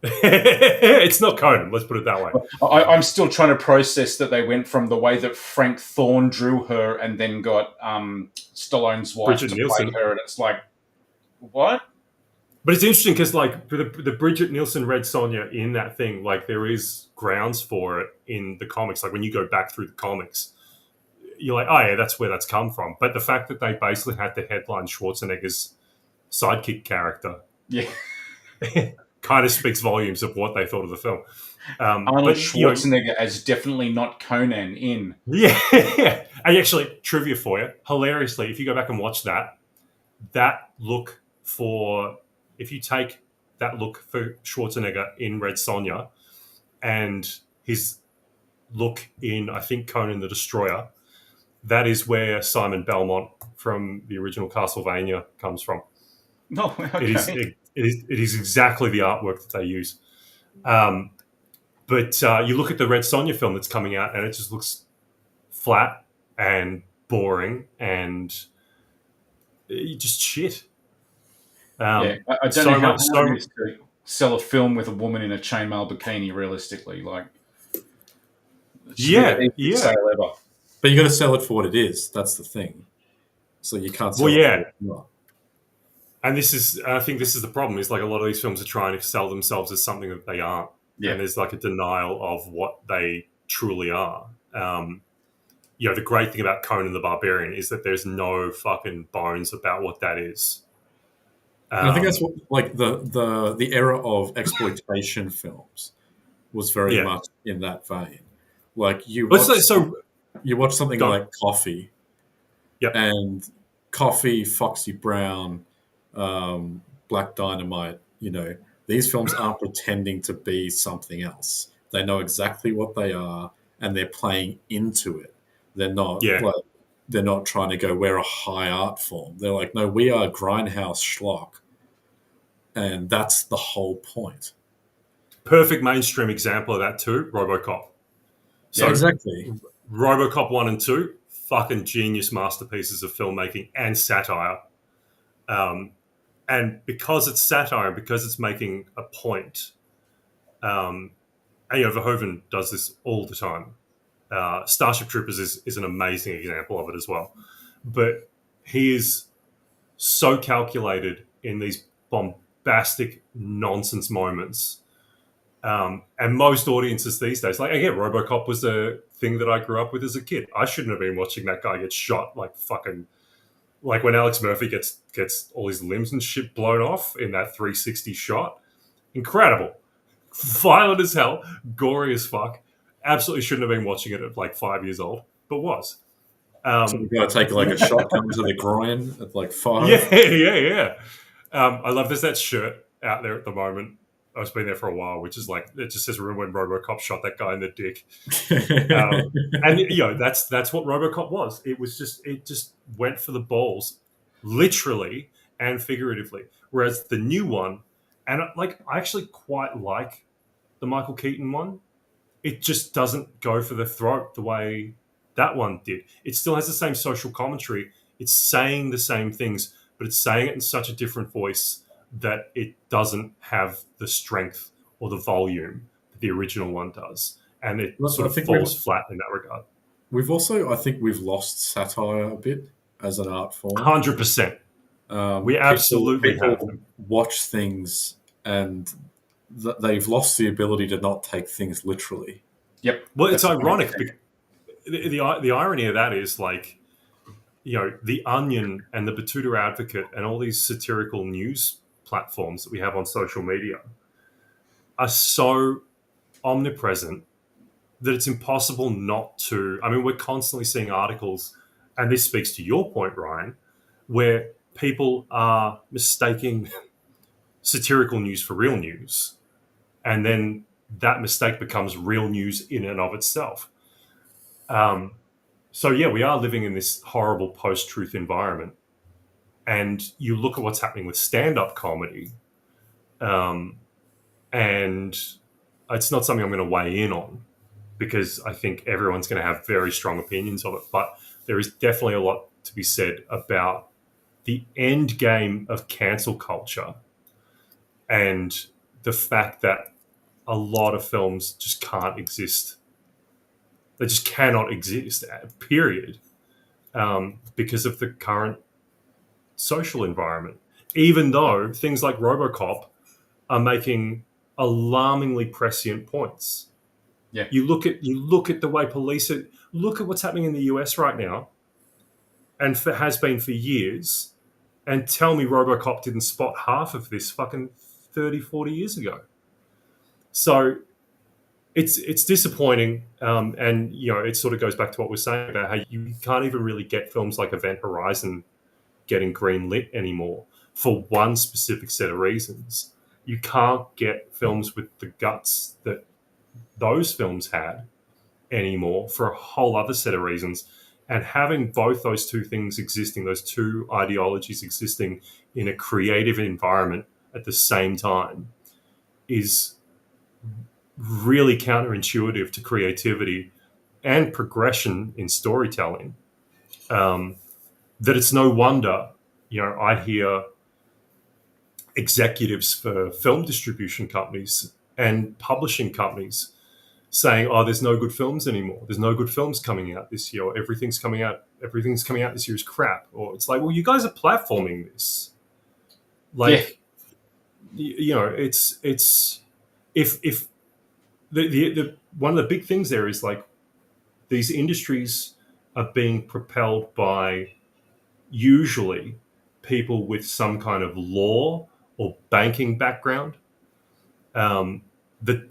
It's not Conan, let's put it that way. I'm still trying to process that they went from the way that Frank Thorne drew her and then got Stallone's wife Bridget to Nielsen. play her, and it's like, what? But it's interesting because, like, the Bridget Nielsen Red Sonja in that thing, like, there is grounds for it in the comics. Like, when you go back through the comics, you're like, oh, yeah, that's where that's come from. But the fact that they basically had to headline Schwarzenegger's sidekick character Yeah. kind of speaks volumes of what they thought of the film. Arnold Schwarzenegger as definitely not Conan in. Yeah. And actually, trivia for you, hilariously, if you go back and watch that look for... If you take that look for Schwarzenegger in Red Sonja and his look in, I think, Conan the Destroyer, that is where Simon Belmont from the original Castlevania comes from. No, okay. It is exactly the artwork that they use. But you look at the Red Sonja film that's coming out and it just looks flat and boring and just shit. I don't know how it is to sell a film with a woman in a chainmail bikini realistically. Like, Yeah, Easiest yeah. sale ever. But you got to sell it for what it is. That's the thing. So you can't sell Well, it yeah. for what it's not. And I think this is the problem, is like a lot of these films are trying to sell themselves as something that they aren't. Yeah. And there's like a denial of what they truly are. The great thing about Conan the Barbarian is that there's no fucking bones about what that is. And I think that's what, like, the era of exploitation films was very much in that vein. Like you watch something like Coffee, and Coffee, Foxy Brown, Black Dynamite. These films aren't pretending to be something else. They know exactly what they are, and they're playing into it. They're not they're not trying to go, we're a high art form. They're like, no, we are grindhouse schlock, and that's the whole point. Perfect mainstream example of that too, RoboCop. So exactly. RoboCop 1 and 2, fucking genius masterpieces of filmmaking and satire. And because it's satire, because it's making a point, and Verhoeven does this all the time. Starship Troopers is an amazing example of it as well. But he is so calculated in these bombastic nonsense moments. And most audiences these days, like, again, RoboCop was a thing that I grew up with as a kid. I shouldn't have been watching that guy get shot like fucking, like when Alex Murphy gets all his limbs and shit blown off in that 360 shot. Incredible. Violent as hell, gory as fuck. Absolutely shouldn't have been watching it at like 5 years old, but was. So we got to take like a shotgun to the groin at like 5. Yeah. I love there's that shirt out there at the moment. It's been there for a while, which is like, it just says, remember when RoboCop shot that guy in the dick. And that's what RoboCop was. It just went for the balls, literally and figuratively. Whereas the new one, and like, I actually quite like the Michael Keaton one. It just doesn't go for the throat the way that one did. It still has the same social commentary. It's saying the same things, but it's saying it in such a different voice that it doesn't have the strength or the volume that the original one does. And it sort of falls flat in that regard. I think we've lost satire a bit as an art form. 100%. We absolutely have. Watch things and they've lost the ability to not take things literally. Yep. Well, it's ironic. The irony of that is, like, The Onion and the Batuta Advocate and all these satirical news platforms that we have on social media are so omnipresent that it's impossible not to. I mean, we're constantly seeing articles, and this speaks to your point, Ryan, where people are mistaking satirical news for real news, and then that mistake becomes real news in and of itself. So yeah, we are living in this horrible post-truth environment. And you look at what's happening with stand-up comedy, and it's not something I'm going to weigh in on because I think everyone's going to have very strong opinions of it. But there is definitely a lot to be said about the end game of cancel culture and the fact that a lot of films just can't exist. They just cannot exist, period, because of the current social environment. Even though things like RoboCop are making alarmingly prescient points. Yeah. You look at the way police are. Look at what's happening in the US right now, and has been for years. And tell me RoboCop didn't spot half of this fucking 30, 40 years ago. So it's disappointing, and it sort of goes back to what we're saying about how you can't even really get films like Event Horizon getting greenlit anymore for one specific set of reasons. You can't get films with the guts that those films had anymore for a whole other set of reasons. And having both those two things existing, those two ideologies existing in a creative environment at the same time is really counterintuitive to creativity and progression in storytelling. That it's no wonder, I hear executives for film distribution companies and publishing companies saying, "Oh, there's no good films anymore. There's no good films coming out this year. Or everything's coming out this year is crap." Or it's like, well, you guys are platforming this. Like, it's if the one of the big things there is like these industries are being propelled by usually people with some kind of law or banking background that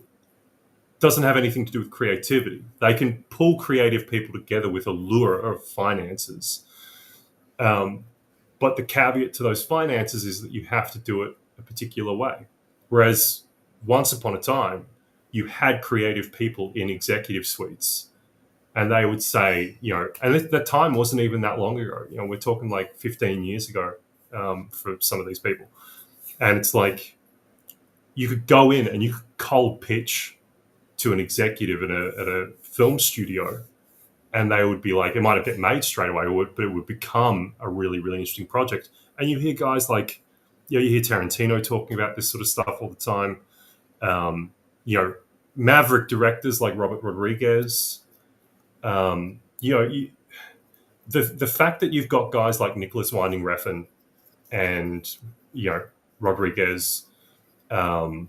doesn't have anything to do with creativity. They can pull creative people together with a lure of finances. But the caveat to those finances is that you have to do it a particular way. Whereas once upon a time, you had creative people in executive suites, and they would say, and the time wasn't even that long ago. We're talking like 15 years ago for some of these people. And it's like, you could go in and you could cold pitch to an executive at a film studio, and they would be like, it might not get made straight away, but it would become a really, really interesting project. And you hear guys like, you hear Tarantino talking about this sort of stuff all the time. Maverick directors like Robert Rodriguez. The fact that you've got guys like Nicholas Winding Refn and Rodriguez, right?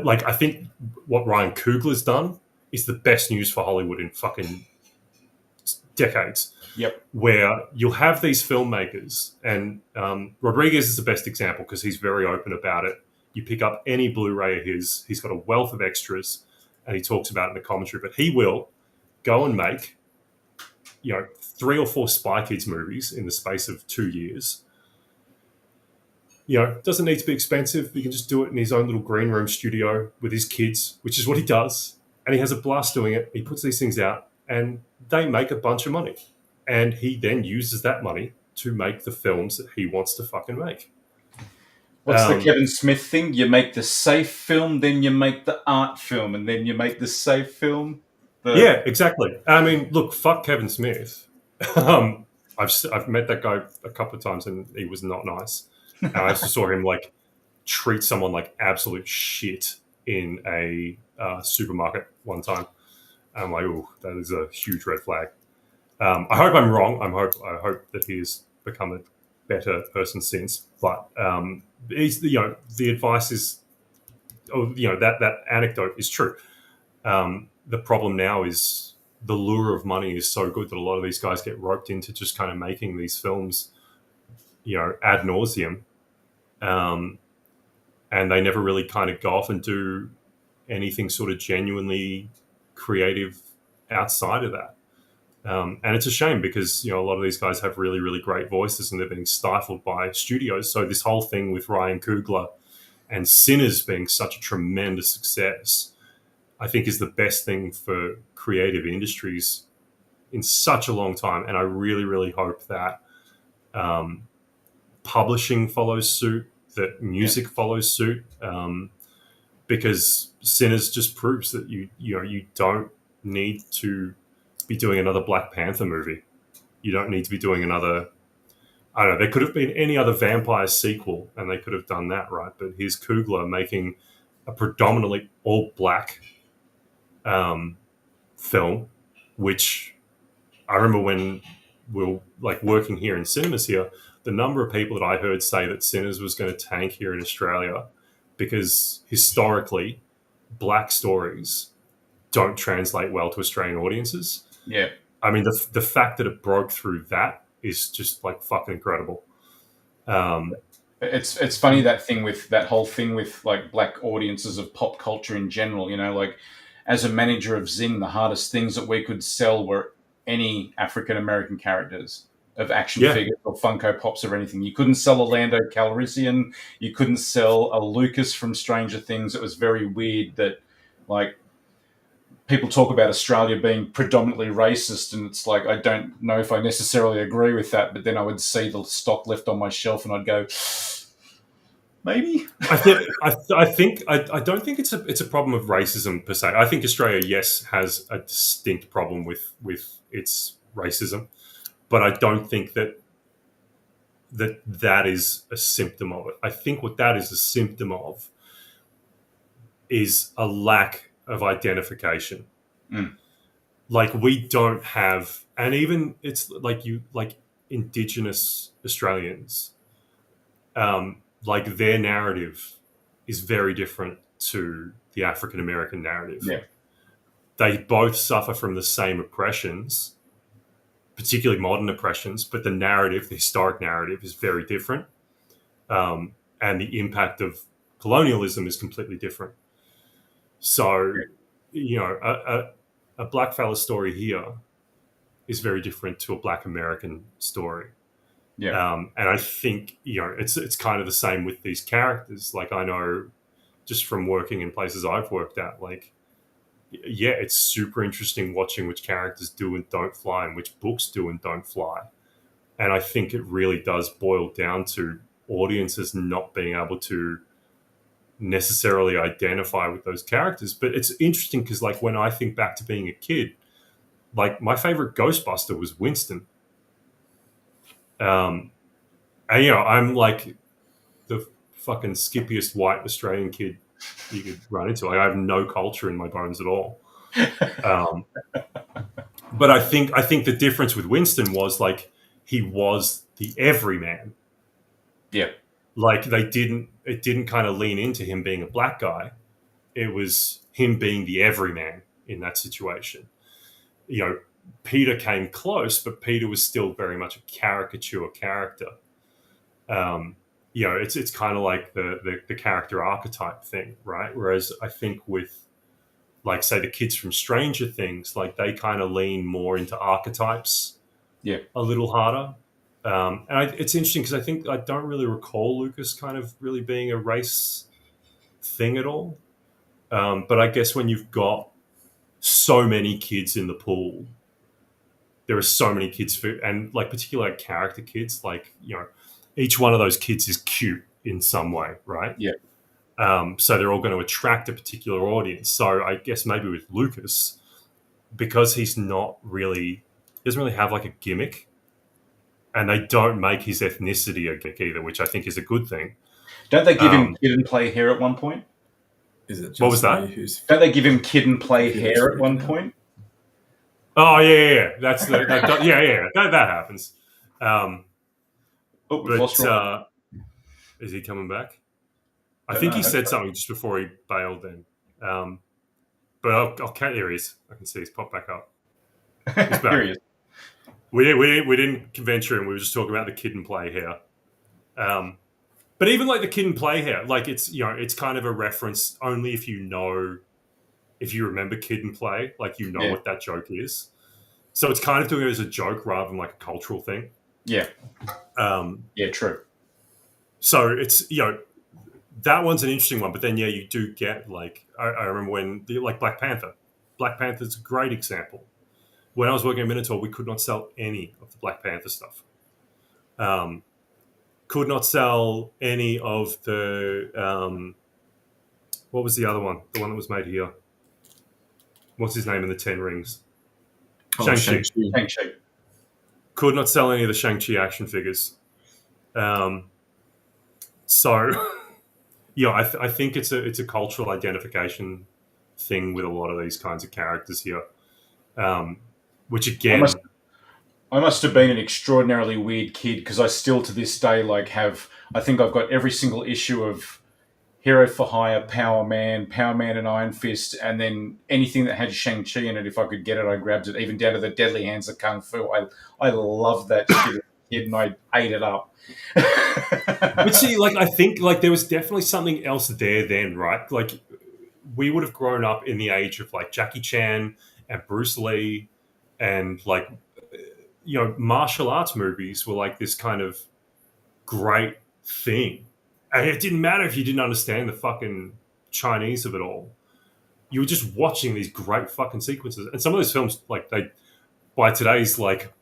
Like, I think what Ryan Coogler's done is the best news for Hollywood in fucking decades. Yep. Where you'll have these filmmakers, and Rodriguez is the best example because he's very open about it. You pick up any Blu-ray of his, he's got a wealth of extras, and he talks about it in the commentary. But he will go and make, 3 or 4 Spy Kids movies in the space of 2 years. Doesn't need to be expensive. He can just do it in his own little green room studio with his kids, which is what he does. And he has a blast doing it. He puts these things out, and they make a bunch of money. And he then uses that money to make the films that he wants to fucking make. What's the Kevin Smith thing? You make the safe film, then you make the art film, and then you make the safe film. Yeah, exactly. I mean, look, fuck Kevin Smith. I've met that guy a couple of times, and he was not nice. And I just saw him like treat someone like absolute shit in a supermarket one time. I'm like, oh, that is a huge red flag. I hope I'm wrong. I hope that he's become a better person since. But the advice is, that anecdote is true. The problem now is the lure of money is so good that a lot of these guys get roped into just kind of making these films, ad nauseum. And they never really kind of go off and do anything sort of genuinely creative outside of that. And it's a shame because, a lot of these guys have really, really great voices and they're being stifled by studios. So this whole thing with Ryan Coogler and Sinners being such a tremendous success, I think is the best thing for creative industries in such a long time. And I really, really hope that publishing follows suit, that music follows suit, because Sinners just proves that you don't need to be doing another Black Panther movie. You don't need to be doing another, I don't know, there could have been any other vampire sequel and they could have done that, right? But here's Coogler making a predominantly all black film, which I remember when we were like working here in cinemas here, the number of people that I heard say that Sinners was going to tank here in Australia because historically black stories don't translate well to Australian audiences. Yeah. I mean, the fact that it broke through that is just like fucking incredible. It's funny that whole thing with like black audiences of pop culture in general, like as a manager of Zing, the hardest things that we could sell were any African-American characters of action figures or Funko Pops or anything. You couldn't sell a Lando Calrissian. You couldn't sell a Lucas from Stranger Things. It was very weird that like people talk about Australia being predominantly racist, and it's like I don't know if I necessarily agree with that, but then I would see the stock left on my shelf and I'd go, maybe. I don't think it's a problem of racism per se. I think Australia, yes, has a distinct problem with its racism, but I don't think that is a symptom of it. I think what that is a symptom of is a lack of identification. Mm. Like we don't have, and even it's like Indigenous Australians, like their narrative is very different to the African American narrative. Yeah. They both suffer from the same oppressions, particularly modern oppressions, but the narrative, the historic narrative, is very different. And the impact of colonialism is completely different. So, you know, a blackfella story here is very different to a Black American story. Yeah. And I think, you know, it's kind of the same with these characters. Like I know just from working in places I've worked at, like, yeah, it's super interesting watching which characters do and don't fly and which books do and don't fly. And I think it really does boil down to audiences not being able to necessarily identify with those characters. But it's interesting because, like, when I think back to being a kid, like my favorite Ghostbuster was Winston. And, you know, I'm like the fucking skippiest white Australian kid you could run into. Like, I have no culture in my bones at all. But I think the difference with Winston was like he was the everyman. Yeah. Like it didn't kind of lean into him being a black guy. It was him being the everyman in that situation. You know, Peter came close, but Peter was still very much a caricature character. You know, it's kind of like the character archetype thing, right? Whereas I think with, like, say, the kids from Stranger Things, like they kind of lean more into archetypes, a little harder. And it's interesting because I think I don't really recall Lucas kind of really being a race thing at all. But I guess when you've got so many kids in the pool, there are so many kids and like particularly like character kids, like, you know, each one of those kids is cute in some way, right? Yeah. So they're all going to attract a particular audience. So I guess maybe with Lucas, because he doesn't really have like a gimmick, and they don't make his ethnicity a gimmick either, which I think is a good thing. Don't they give him kid and play hair at one point? Is it just what was that? Don't they give him kid and play hair at one point? Oh yeah. That's that happens. Is he coming back? I think he said something just before he bailed then. But I'll count. There he is. I can see he's popped back up. He's back. Here he is. We didn't venture in. We were just talking about the kid and play hair. But even like the kid and play hair, like it's, you know, it's kind of a reference only if you remember Kid and Play, like, you know what that joke is. So it's kind of doing it as a joke rather than like a cultural thing. Yeah. Yeah, true. So it's, you know, that one's an interesting one, but then, yeah, you do get like, I remember when, like Black Panther. Black Panther's a great example. When I was working at Minotaur, we could not sell any of the Black Panther stuff. Could not sell any of the, what was the other one? The one that was made here. What's his name in the 10 Rings? Shang-Chi. Could not sell any of the Shang-Chi action figures. So, yeah, I think it's a cultural identification thing with a lot of these kinds of characters here. Which again... I must have been an extraordinarily weird kid because I still to this day I think I've got every single issue of Hero for Hire, Power Man and Iron Fist, and then anything that had Shang-Chi in it, if I could get it, I grabbed it, even down to the Deadly Hands of Kung Fu. I loved that shit as a kid and I ate it up. But see, like, I think like there was definitely something else there then, right? Like, we would have grown up in the age of like Jackie Chan and Bruce Lee and like, you know, martial arts movies were like this kind of great thing. And it didn't matter if you didn't understand the fucking Chinese of it all. You were just watching these great fucking sequences. And some of those films, like, they, by today's like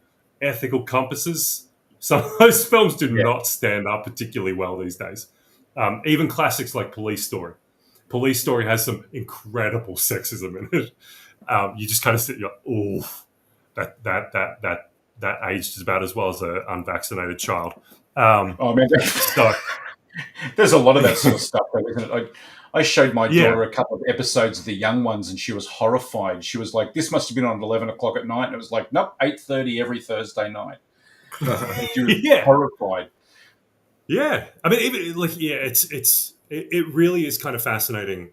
ethical compasses, some of those films do not stand up particularly well these days. Even classics like Police Story. Police Story has some incredible sexism in it. You just kind of sit, you're like, ooh, that aged about as well as an unvaccinated child. Oh man, so there's a lot of that sort of stuff, though, isn't it? I showed my Yeah. daughter a couple of episodes of the young ones, and she was horrified. She was like, "This must have been on 11 o'clock at night," and it was like, "Nope, 8:30 every Thursday night." And she was Yeah. horrified. Yeah, I mean, it really is kind of fascinating.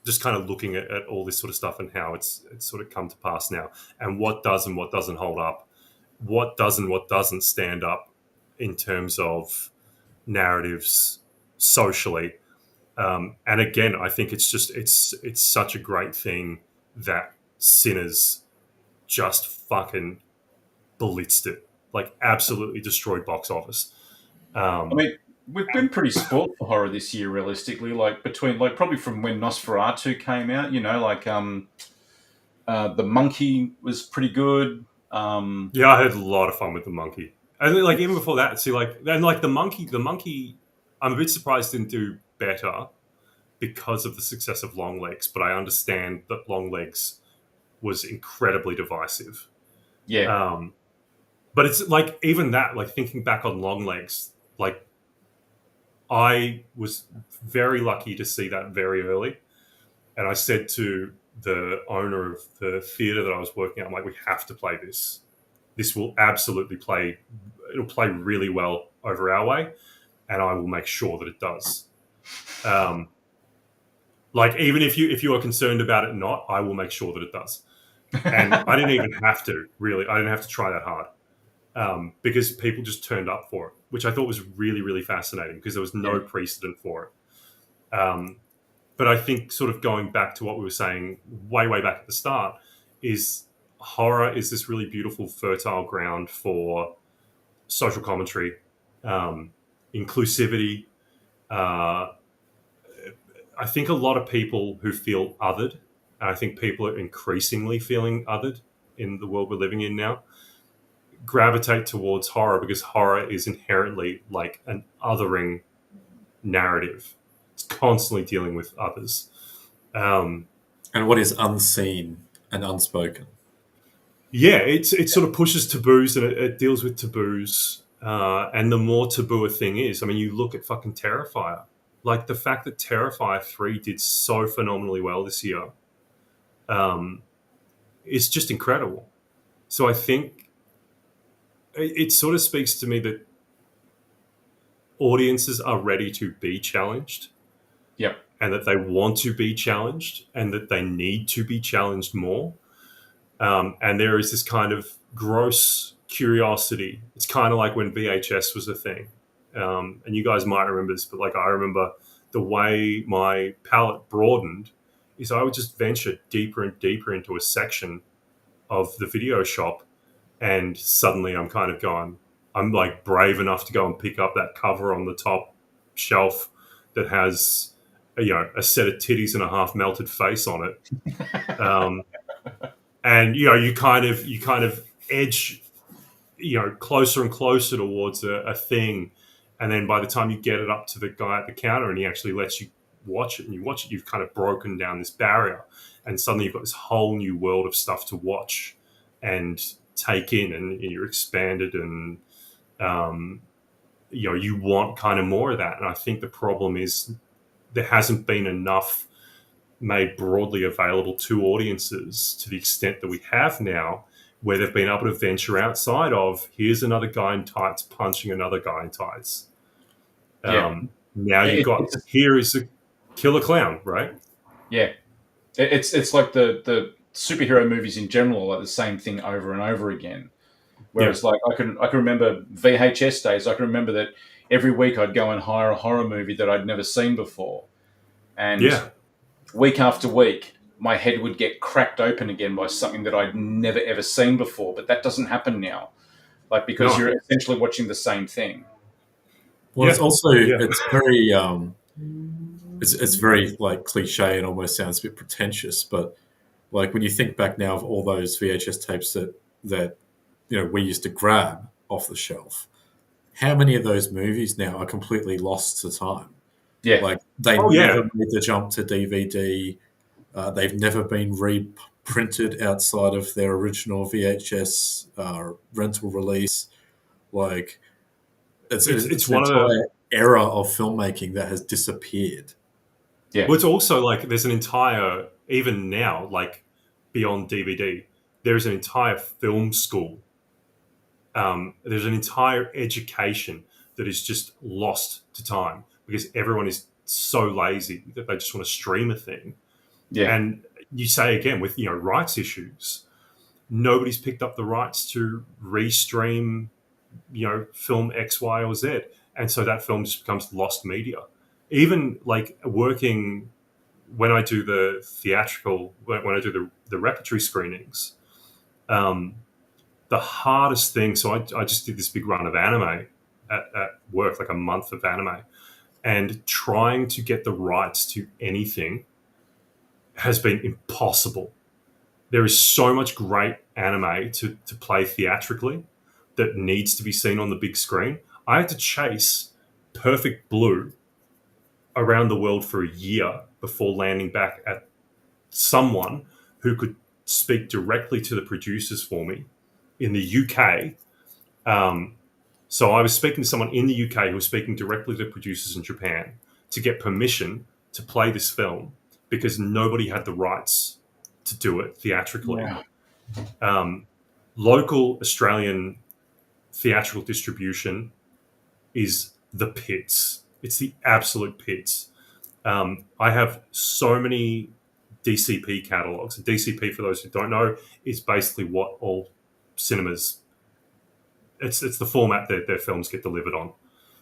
Just kind of looking at all this sort of stuff and how it's sort of come to pass now, and what does and what doesn't hold up, what does and what doesn't stand up in terms of narratives socially. And again, I think it's such a great thing that Sinners just fucking blitzed it, like absolutely destroyed box office. I mean, we've been pretty spoilt for horror this year, realistically. Like between, like probably from when Nosferatu came out, like the Monkey was pretty good. Yeah, I had a lot of fun with the Monkey, and like even before that, see, like then like the Monkey, I'm a bit surprised didn't do better because of the success of Longlegs, but I understand that Longlegs was incredibly divisive. Yeah. But it's like even that, like thinking back on Longlegs, like I was very lucky to see that very early. And I said to the owner of the theater that I was working at, I'm like, we have to play this. This will absolutely play. It'll play really well over our way. And I will make sure that it does. Like, even if you are concerned about it not, I will make sure that it does. And I didn't even have to, really. I didn't have to try that hard. Because people just turned up for it, which I thought was really, really fascinating because there was no precedent for it. But I think sort of going back to what we were saying way, way back at the start is horror is this really beautiful, fertile ground for social commentary, inclusivity. I think a lot of people who feel othered, and I think people are increasingly feeling othered in the world we're living in now, gravitate towards horror because horror is inherently like an othering narrative. It's constantly dealing with others. And what is unseen and unspoken. Yeah, it sort of pushes taboos and it deals with taboos. And the more taboo a thing is, I mean, you look at fucking Terrifier. Like the fact that Terrifier 3 did so phenomenally well this year is just incredible. So I think it sort of speaks to me that audiences are ready to be challenged. Yep. And that they want to be challenged and that they need to be challenged more. And there is this kind of gross curiosity. It's kind of like when VHS was a thing. And you guys might remember this, but like I remember the way my palette broadened is I would just venture deeper and deeper into a section of the video shop, and suddenly I'm kind of going, I'm like brave enough to go and pick up that cover on the top shelf that has a set of titties and a half melted face on it. And you kind of edge closer and closer towards a thing, and then by the time you get it up to the guy at the counter and he actually lets you watch it, and you watch it, you've kind of broken down this barrier, and suddenly you've got this whole new world of stuff to watch and take in, and you're expanded, and you want kind of more of that. And I think the problem is there hasn't been enough made broadly available to audiences to the extent that we have now, where they've been able to venture outside of here's another guy in tights punching another guy in tights. Now you've got here is a killer clown, right? Yeah, it's like the superhero movies in general are like the same thing over and over again. Whereas like I can remember VHS days. I can remember that every week I'd go and hire a horror movie that I'd never seen before, and week after week my head would get cracked open again by something that I'd never ever seen before. But that doesn't happen now, like because you're essentially watching the same thing. Well, it's also it's very it's very like cliche and almost sounds a bit pretentious, but like when you think back now of all those VHS tapes that we used to grab off the shelf, how many of those movies now are completely lost to time? Yeah, like they never made the jump to DVD. They've never been reprinted outside of their original VHS rental release. Like it's one entire era of filmmaking that has disappeared. Yeah. Well, it's also like there's an entire, even now, like beyond DVD, there's an entire film school. There's an entire education that is just lost to time because everyone is so lazy that they just want to stream a thing. Yeah. And you say again with rights issues, nobody's picked up the rights to restream film X, Y, or Z, and so that film just becomes lost media. Even like working when I do the theatrical, when I do the repertory screenings, the hardest thing. So I just did this big run of anime at work, like a month of anime, and trying to get the rights to anything has been impossible. There is so much great anime to play theatrically that needs to be seen on the big screen. I had to chase Perfect Blue around the world for a year before landing back at someone who could speak directly to the producers for me in the UK. So I was speaking to someone in the UK who was speaking directly to producers in Japan to get permission to play this film because nobody had the rights to do it theatrically. Wow. Local Australian theatrical distribution is the pits. It's the absolute pits. I have so many DCP catalogs. DCP, for those who don't know, is basically what all cinemas. It's the format that their films get delivered on.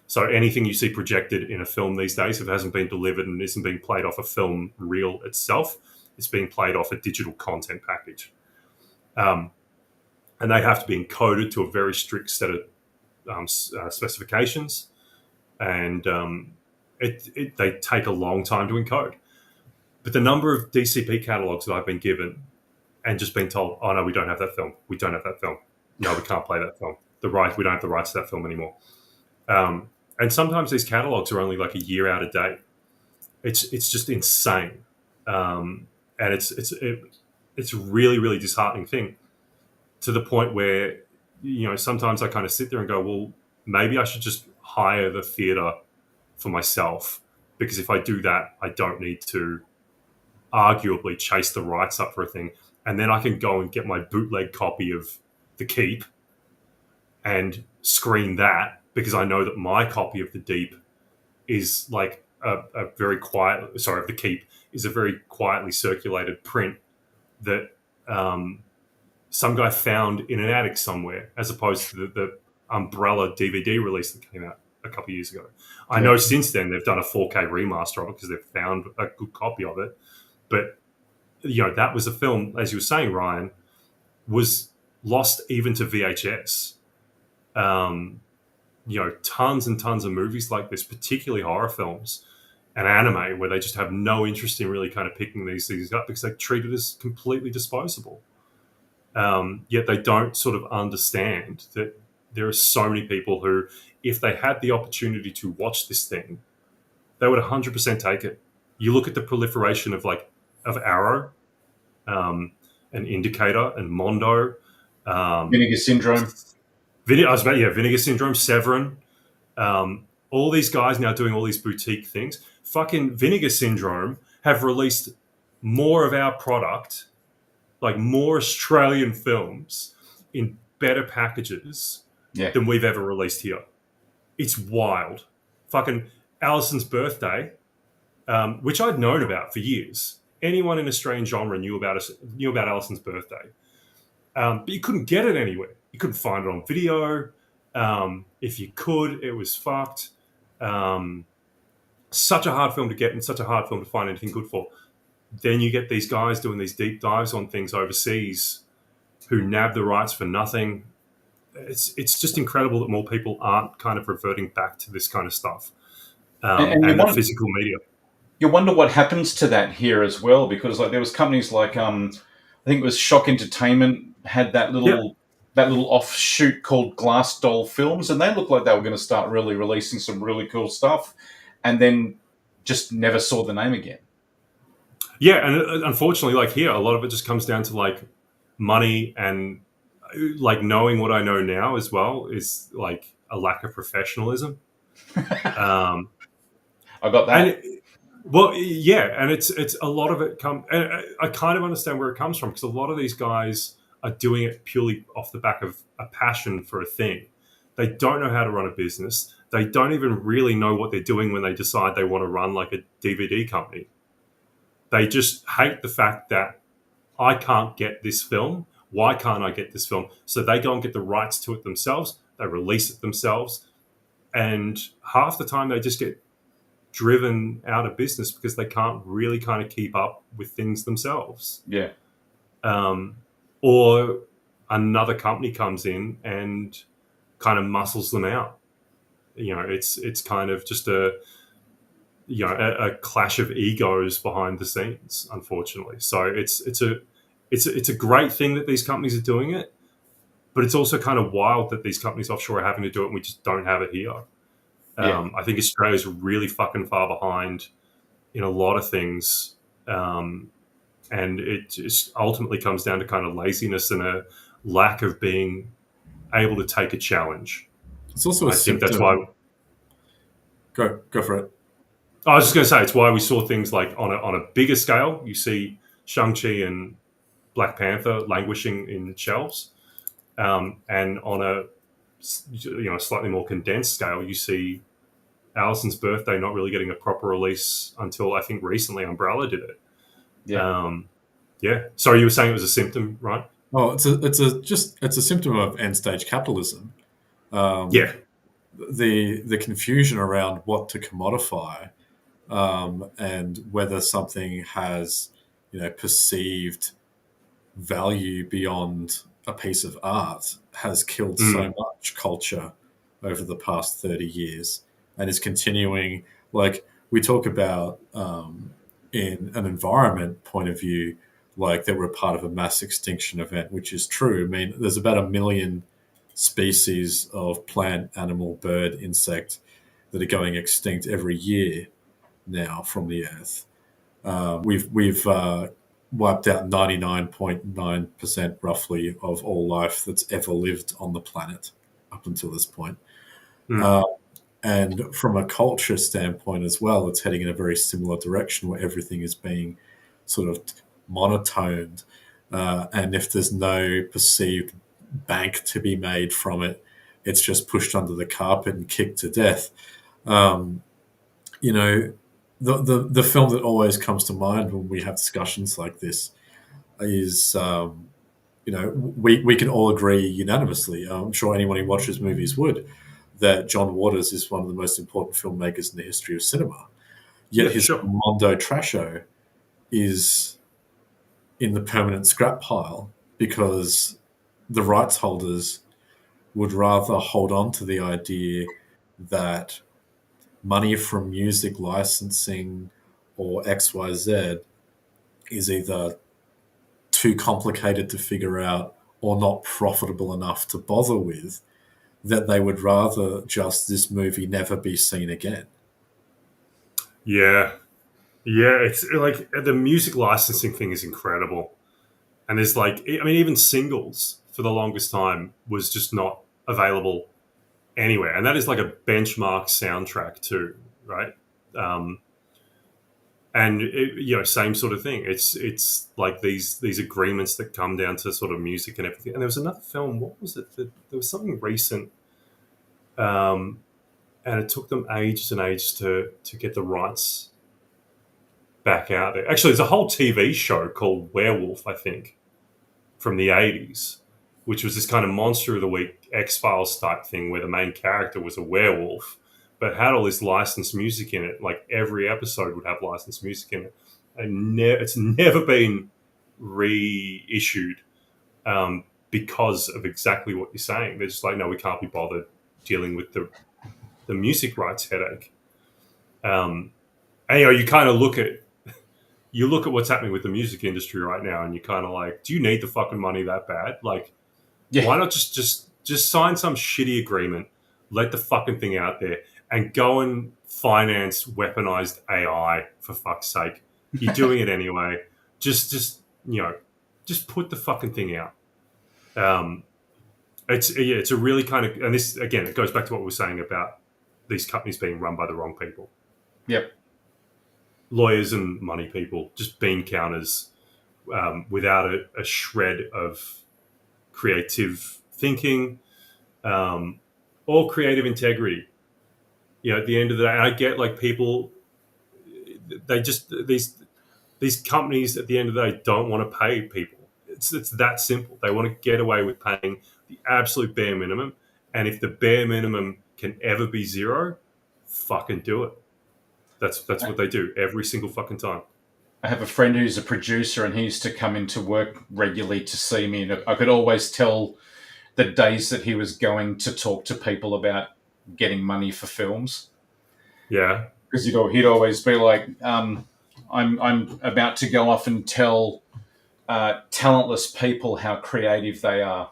So anything you see projected in a film these days, if it hasn't been delivered and isn't being played off a film reel itself, it's being played off a digital content package. And they have to be encoded to a very strict set of specifications. And they take a long time to encode. But the number of DCP catalogs that I've been given and just been told, oh, no, we don't have that film. We don't have that film. No, we can't play that film. We don't have the rights to that film anymore. And sometimes these catalogs are only like a year out of date. It's just insane. And it's a really, really disheartening thing to the point where, sometimes I kind of sit there and go, well, maybe I should just hire the theater for myself, because if I do that, I don't need to arguably chase the rights up for a thing. And then I can go and get my bootleg copy of The Keep and screen that, because I know that my copy of The Deep is like a very quiet, sorry, of The Keep is a very quietly circulated print that some guy found in an attic somewhere, as opposed to the umbrella DVD release that came out a couple of years ago. I know since then they've done a 4K remaster of it because they've found a good copy of it. But, that was a film, as you were saying, Ryan, was lost even to VHS. Tons and tons of movies like this, particularly horror films and anime, where they just have no interest in really kind of picking these things up because they treat it as completely disposable. Yet they don't sort of understand that there are so many people who, if they had the opportunity to watch this thing, they would 100% take it. You look at the proliferation of Arrow, and Indicator and Mondo, Vinegar Syndrome. Vinegar Syndrome, Severin. All these guys now doing all these boutique things. Fucking Vinegar Syndrome have released more of our product, like more Australian films in better packages than we've ever released here. It's wild. Fucking Alison's Birthday, which I'd known about for years. Anyone in Australian genre knew about Alison's Birthday. But you couldn't get it anywhere. You couldn't find it on video. If you could, it was fucked. Such a hard film to get and such a hard film to find anything good for. Then you get these guys doing these deep dives on things overseas who nab the rights for nothing. It's just incredible that more people aren't kind of reverting back to this kind of stuff and the physical media. You wonder what happens to that here as well, because there was companies like I think it was Shock Entertainment had that little offshoot called Glass Doll Films, and they looked like they were going to start really releasing some really cool stuff, and then just never saw the name again. Yeah, and unfortunately, here, a lot of it just comes down to money and knowing what I know now as well is a lack of professionalism. I got that. Well, yeah, and it's a lot of it come. And I kind of understand where it comes from because a lot of these guys are doing it purely off the back of a passion for a thing. They don't know how to run a business. They don't even really know what they're doing when they decide they want to run like a DVD company. They just hate the fact that I can't get this film. Why can't I get this film? So they go and get the rights to it themselves. They release it themselves. And half the time they just get driven out of business because they can't really kind of keep up with things themselves. Yeah. Or another company comes in and kind of muscles them out. It's kind of just a clash of egos behind the scenes, unfortunately. So it's a great thing that these companies are doing it, but it's also kind of wild that these companies offshore are having to do it and we just don't have it here. I think Australia's really fucking far behind in a lot of things. And it just ultimately comes down to kind of laziness and a lack of being able to take a challenge. It's also a I think symptom. that's why. Go for it. I was just going to say it's why we saw things like on a bigger scale. You see Shang-Chi and Black Panther languishing in shelves, and on a slightly more condensed scale, you see Allison's Birthday not really getting a proper release until I think recently Umbrella did it. Yeah. Sorry, you were saying it was a symptom, right? Oh, it's a symptom of end stage capitalism. Yeah. The confusion around what to commodify, and whether something has, perceived value beyond a piece of art has killed so much culture over the past 30 years and is continuing. Like we talk about in an environment point of view, like that we're part of a mass extinction event, which is true. I mean, there's about 1 million species of plant, animal, bird, insect that are going extinct every year now from the Earth. We've wiped out 99.9% roughly of all life that's ever lived on the planet up until this point. And from a culture standpoint as well, it's heading in a very similar direction where everything is being sort of monotoned. And if there's no perceived bank to be made from it, it's just pushed under the carpet and kicked to death. The film that always comes to mind when we have discussions like this is, we can all agree unanimously. I'm sure anyone who watches movies would, that John Waters is one of the most important filmmakers in the history of cinema. Yet his Mondo Trasho is in the permanent scrap pile because the rights holders would rather hold on to the idea that money from music licensing or XYZ is either too complicated to figure out or not profitable enough to bother with, that they would rather just this movie never be seen again. Yeah, it's like the music licensing thing is incredible. And there's even singles for the longest time was just not available anywhere. And that is like a benchmark soundtrack too, right? Same sort of thing. It's like these agreements that come down to sort of music and everything. And there was another film. What was it? There was something recent, and it took them ages and ages to get the rights back out there. Actually, there's a whole TV show called Werewolf, I think, from the 80s, which was this kind of Monster of the Week X-Files type thing where the main character was a werewolf, but had all this licensed music in it. Like every episode would have licensed music in it. And it's never been reissued because of exactly what you're saying. They're just like, no, we can't be bothered dealing with the music rights headache. And you kind of look at what's happening with the music industry right now, and you're kind of like, do you need the fucking money that bad? Like, why not just sign some shitty agreement, let the fucking thing out there, and go and finance weaponized AI for fuck's sake? You're doing it anyway. Just put the fucking thing out. It's a really kind of, and this again, it goes back to what we were saying about these companies being run by the wrong people. Yep. lawyers and money people, just bean counters, without a shred of creative thinking, or creative integrity. At the end of the day, I get like people, they just these companies at the end of the day don't want to pay people. It's that simple. They want to get away with paying the absolute bare minimum, and if the bare minimum can ever be zero, fucking do it. That's what they do every single fucking time. I have a friend who's a producer, and he used to come into work regularly to see me, and I could always tell the days that he was going to talk to people about getting money for films. Yeah, because he'd always be like, I'm about to go off and tell talentless people how creative they are.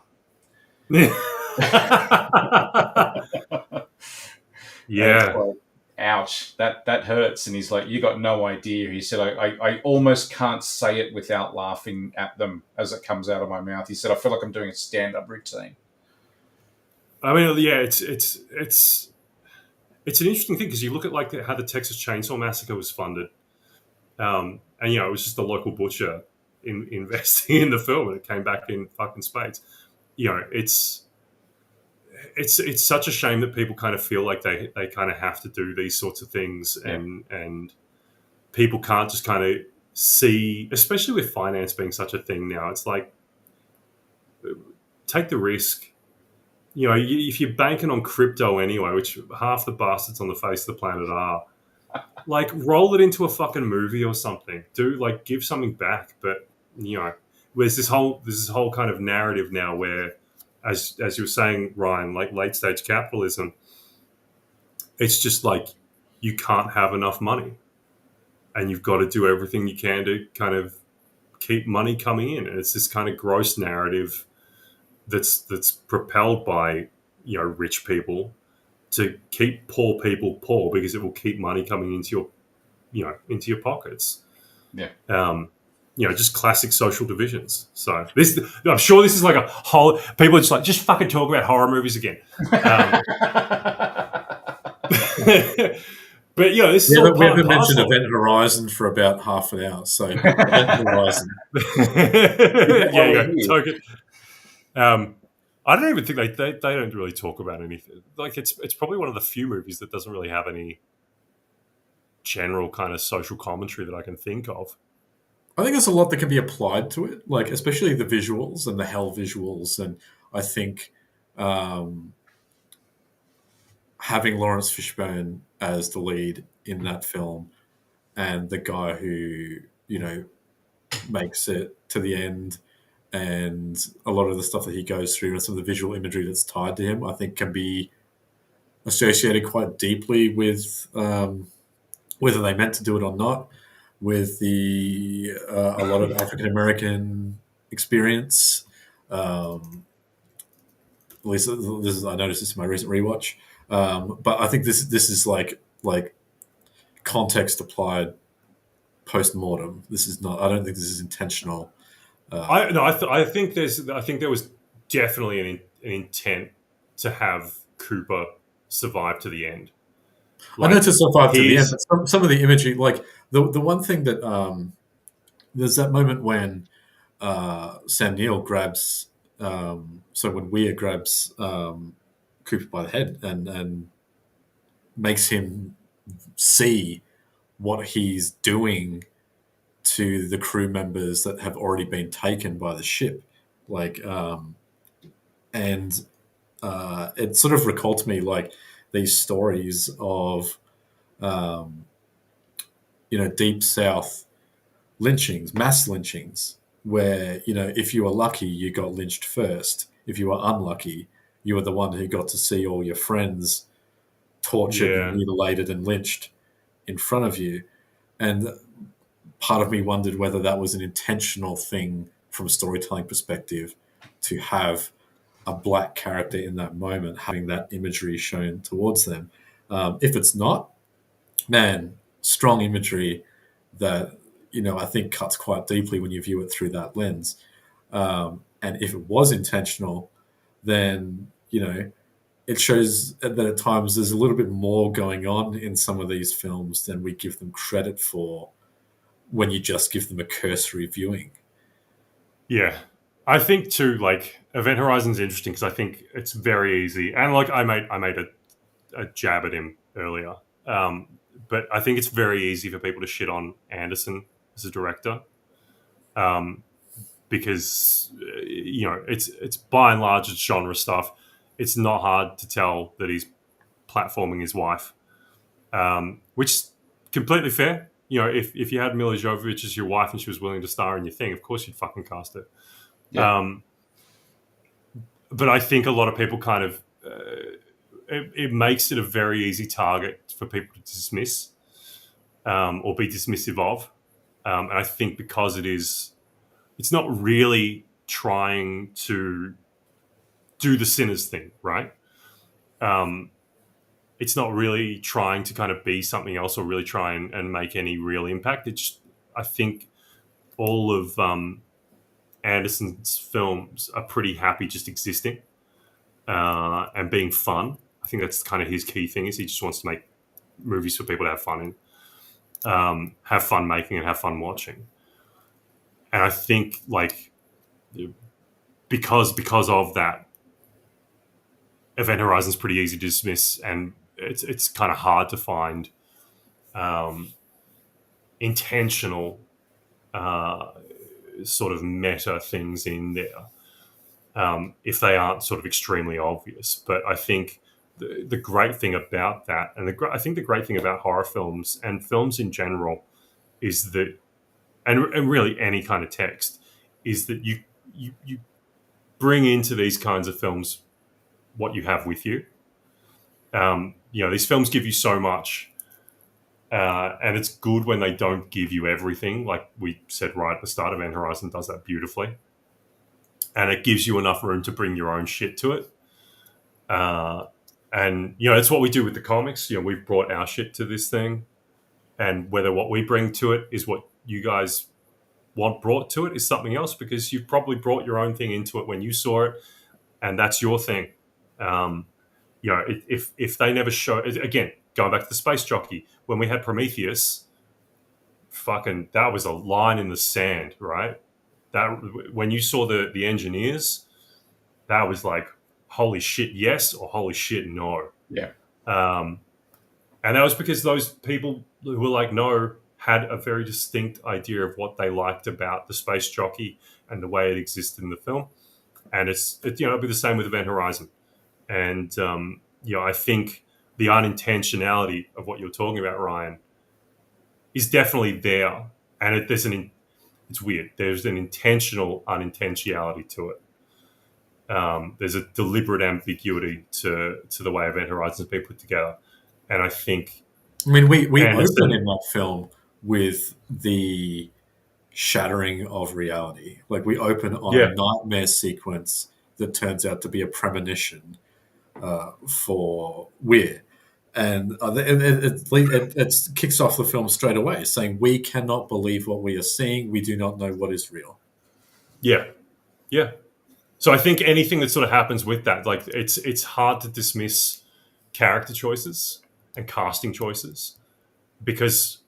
Yeah. Like, ouch, that hurts. And he's like, you got no idea. He said, I almost can't say it without laughing at them as it comes out of my mouth. He said, I feel like I'm doing a stand-up routine. I mean, yeah, it's an interesting thing because you look at like how the Texas Chainsaw Massacre was funded, and it was just a local butcher investing in the film, and it came back in fucking spades. It's such a shame that people kind of feel like they kind of have to do these sorts of things, and people can't just kind of see, especially with finance being such a thing now. It's like, take the risk. If you're banking on crypto anyway, which half the bastards on the face of the planet are, like, roll it into a fucking movie or something. Give something back. But there's this whole kind of narrative now where, as you were saying, Ryan, like late stage capitalism, it's just like you can't have enough money, and you've got to do everything you can to kind of keep money coming in, and it's this kind of gross narrative that's propelled by rich people to keep poor people poor because it will keep money coming into your pockets. Just classic social divisions. So I'm sure this is like a whole, people are just like, just fucking talk about horror movies again. But this is all we haven't mentioned parcel. Event Horizon for about half an hour, so Event Horizon. Token. I don't even think they don't really talk about anything. Like it's probably one of the few movies that doesn't really have any general kind of social commentary that I can think of. I think there's a lot that can be applied to it, like especially the visuals and the hell visuals, and I think having Lawrence Fishburne as the lead in that film, and the guy who makes it to the end, and a lot of the stuff that he goes through and some of the visual imagery that's tied to him, I think can be associated quite deeply with whether they meant to do it or not, with a lot of African American experience. At least I noticed this in my recent rewatch. But I think this is like context applied post mortem. This is not. I don't think this is intentional. I think there was definitely an intent to have Cooper survive to the end. I know to survive to the end, but some of the imagery, like the one thing that there's that moment when Sam Neill grabs, so when Weir grabs Cooper by the head and makes him see what he's doing to the crew members that have already been taken by the ship, and it sort of recalled to me like these stories of Deep South lynchings, mass lynchings, where if you were lucky you got lynched first. If you were unlucky, you were the one who got to see all your friends tortured and mutilated and lynched in front of you. And part of me wondered whether that was an intentional thing from a storytelling perspective to have a black character in that moment having that imagery shown towards them. If it's not, man, strong imagery that I think cuts quite deeply when you view it through that lens. And if it was intentional, then it shows that at times there's a little bit more going on in some of these films than we give them credit for when you just give them a cursory viewing. Yeah. I think too, like, Event Horizon's interesting because I think it's very easy. And like I made a jab at him earlier. But I think it's very easy for people to shit on Anderson as a director. Because it's by and large it's genre stuff. It's not hard to tell that he's platforming his wife, which is completely fair. If you had Mila Jovovich as your wife and she was willing to star in your thing, of course you'd fucking cast her. Yeah. But I think a lot of people kind of it makes it a very easy target for people to dismiss or be dismissive of, and I think because it's not really trying to do the Sinners thing, right? It's not really trying to kind of be something else or really try and make any real impact. I think all of Anderson's films are pretty happy just existing and being fun. I think that's kind of his key thing is he just wants to make movies for people to have fun in, have fun making and have fun watching. And I think like because of that, Event Horizon's pretty easy to dismiss, and it's kind of hard to find intentional sort of meta things in there if they aren't sort of extremely obvious. But I think the great thing about that, and I think the great thing about horror films and films in general is that, and really any kind of text, is that you bring into these kinds of films what you have with you. These films give you so much, and it's good when they don't give you everything. Like we said right at the start, Event Horizon does that beautifully, and it gives you enough room to bring your own shit to it. And it's what we do with the comics. We've brought our shit to this thing, and whether what we bring to it is what you guys want brought to it is something else, because you've probably brought your own thing into it when you saw it, and that's your thing. If they never show, again, going back to the Space Jockey, when we had Prometheus, fucking that was a line in the sand, right? That when you saw the engineers, that was like, holy shit, yes, or holy shit, no. Yeah. And that was because those people who were like, no, had a very distinct idea of what they liked about the Space Jockey and the way it existed in the film. And it'll be the same with Event Horizon. And, I think the unintentionality of what you're talking about, Ryan, is definitely there. And it's weird. There's an intentional unintentionality to it. There's a deliberate ambiguity to the way Event Horizon's been put together. And I think... we open in that film with the shattering of reality. Like we open on a nightmare sequence that turns out to be a premonition for Weir. And it kicks off the film straight away, saying we cannot believe what we are seeing. We do not know what is real. Yeah. Yeah. So I think anything that sort of happens with that, like it's hard to dismiss character choices and casting choices, because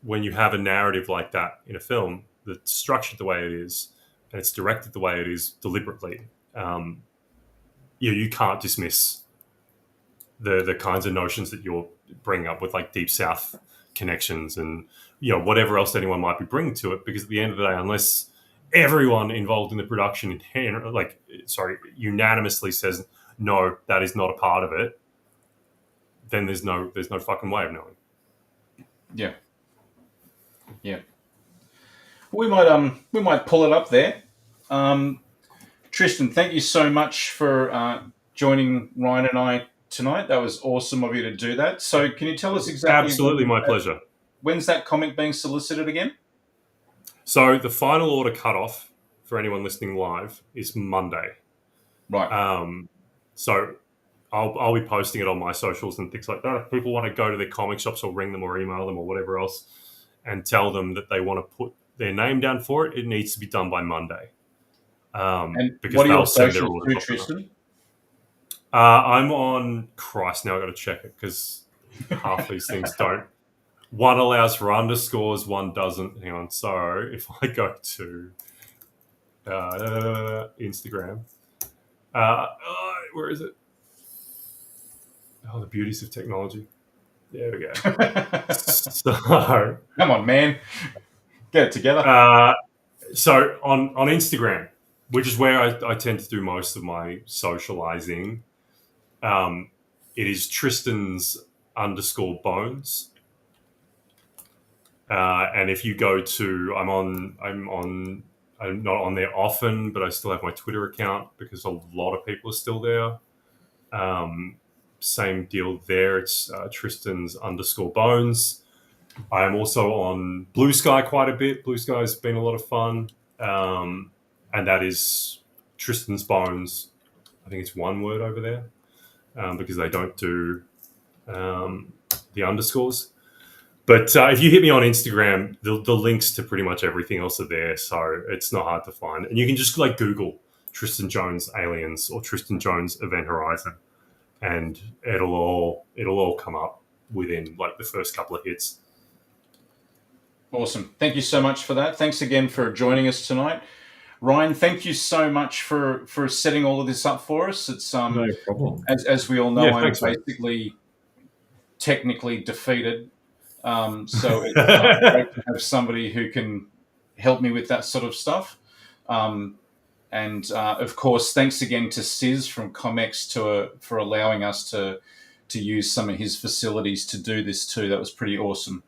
when you have a narrative like that in a film that's structured the way it is and it's directed the way it is deliberately, you can't dismiss the kinds of notions that you're bringing up with like Deep South connections and whatever else anyone might be bringing to it, because at the end of the day, unless everyone involved in the production unanimously says no, that is not a part of it, then there's no fucking way of knowing. Yeah. Yeah. We might pull it up there. Tristan, thank you so much for joining Ryan and I tonight. That was awesome of you to do that. So can you tell us exactly... Absolutely, my pleasure. When's that comic being solicited again? So the final order cutoff for anyone listening live is Monday. Right. So I'll be posting it on my socials and things like that. If people want to go to their comic shops or ring them or email them or whatever else and tell them that they want to put their name down for it, it needs to be done by Monday. And because what are your they'll send their socials order through, Tristan? I'm on Christ. Now I got to check it because half these things don't. One allows for underscores, one doesn't. Hang on. So if I go to Instagram, where is it? Oh, the beauties of technology. There we go. So, come on, man, get it together. So on Instagram, which is where I tend to do most of my socializing, it is Tristan's _bones. And if you go to, I'm not on there often, but I still have my Twitter account because a lot of people are still there. Same deal there. It's Tristan's _bones. I am also on Blue Sky quite a bit. Blue Sky has been a lot of fun. And that is Tristan's Bones. I think it's one word over there because they don't do the underscores. But if you hit me on Instagram, the links to pretty much everything else are there. So it's not hard to find. And you can just like Google Tristan Jones Aliens or Tristan Jones Event Horizon. And it'll all come up within like the first couple of hits. Awesome. Thank you so much for that. Thanks again for joining us tonight. Ryan, thank you so much for setting all of this up for us. It's no problem. As we all know, Yeah, I'm thanks, basically technically defeated. So it's great to have somebody who can help me with that sort of stuff. And of course, thanks again to Sis from Comex for allowing us to use some of his facilities to do this too. That was pretty awesome.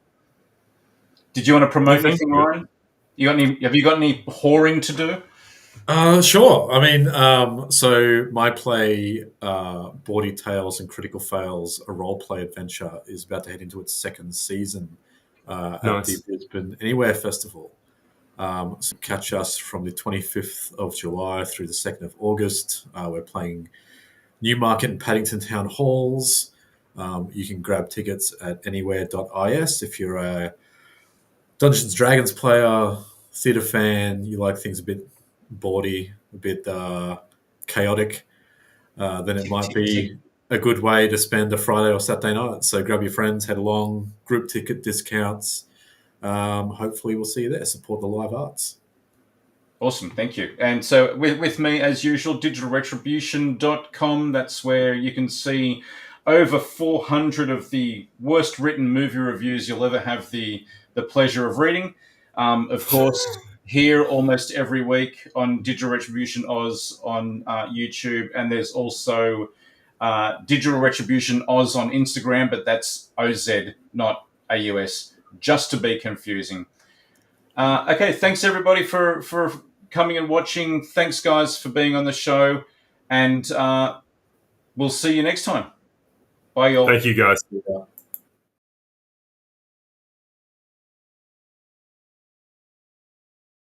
Did you want to promote anything, Ryan? Have you got any whoring to do? Sure. I mean, so my play, Bawdy Tales and Critical Fails, a role-play adventure, is about to head into its second season at the Brisbane Anywhere Festival. So catch us from the 25th of July through the 2nd of August. We're playing Newmarket and Paddington Town Halls. You can grab tickets at anywhere.is if you're a Dungeons & Dragons player, theatre fan, you like things a bit bawdy, a bit chaotic, then it might be a good way to spend a Friday or Saturday night. So grab your friends, head along, group ticket discounts. Hopefully we'll see you there. Support the live arts. Awesome, thank you. And so with me, as usual, digitalretribution.com. That's where you can see over 400 of the worst written movie reviews you'll ever have the pleasure of reading. Of course, here almost every week on Digital Retribution Oz on YouTube. And there's also Digital Retribution Oz on Instagram, but that's OZ, not AUS, just to be confusing. Okay, thanks everybody for coming and watching. Thanks, guys, for being on the show. And we'll see you next time. Bye, y'all. Thank you, guys.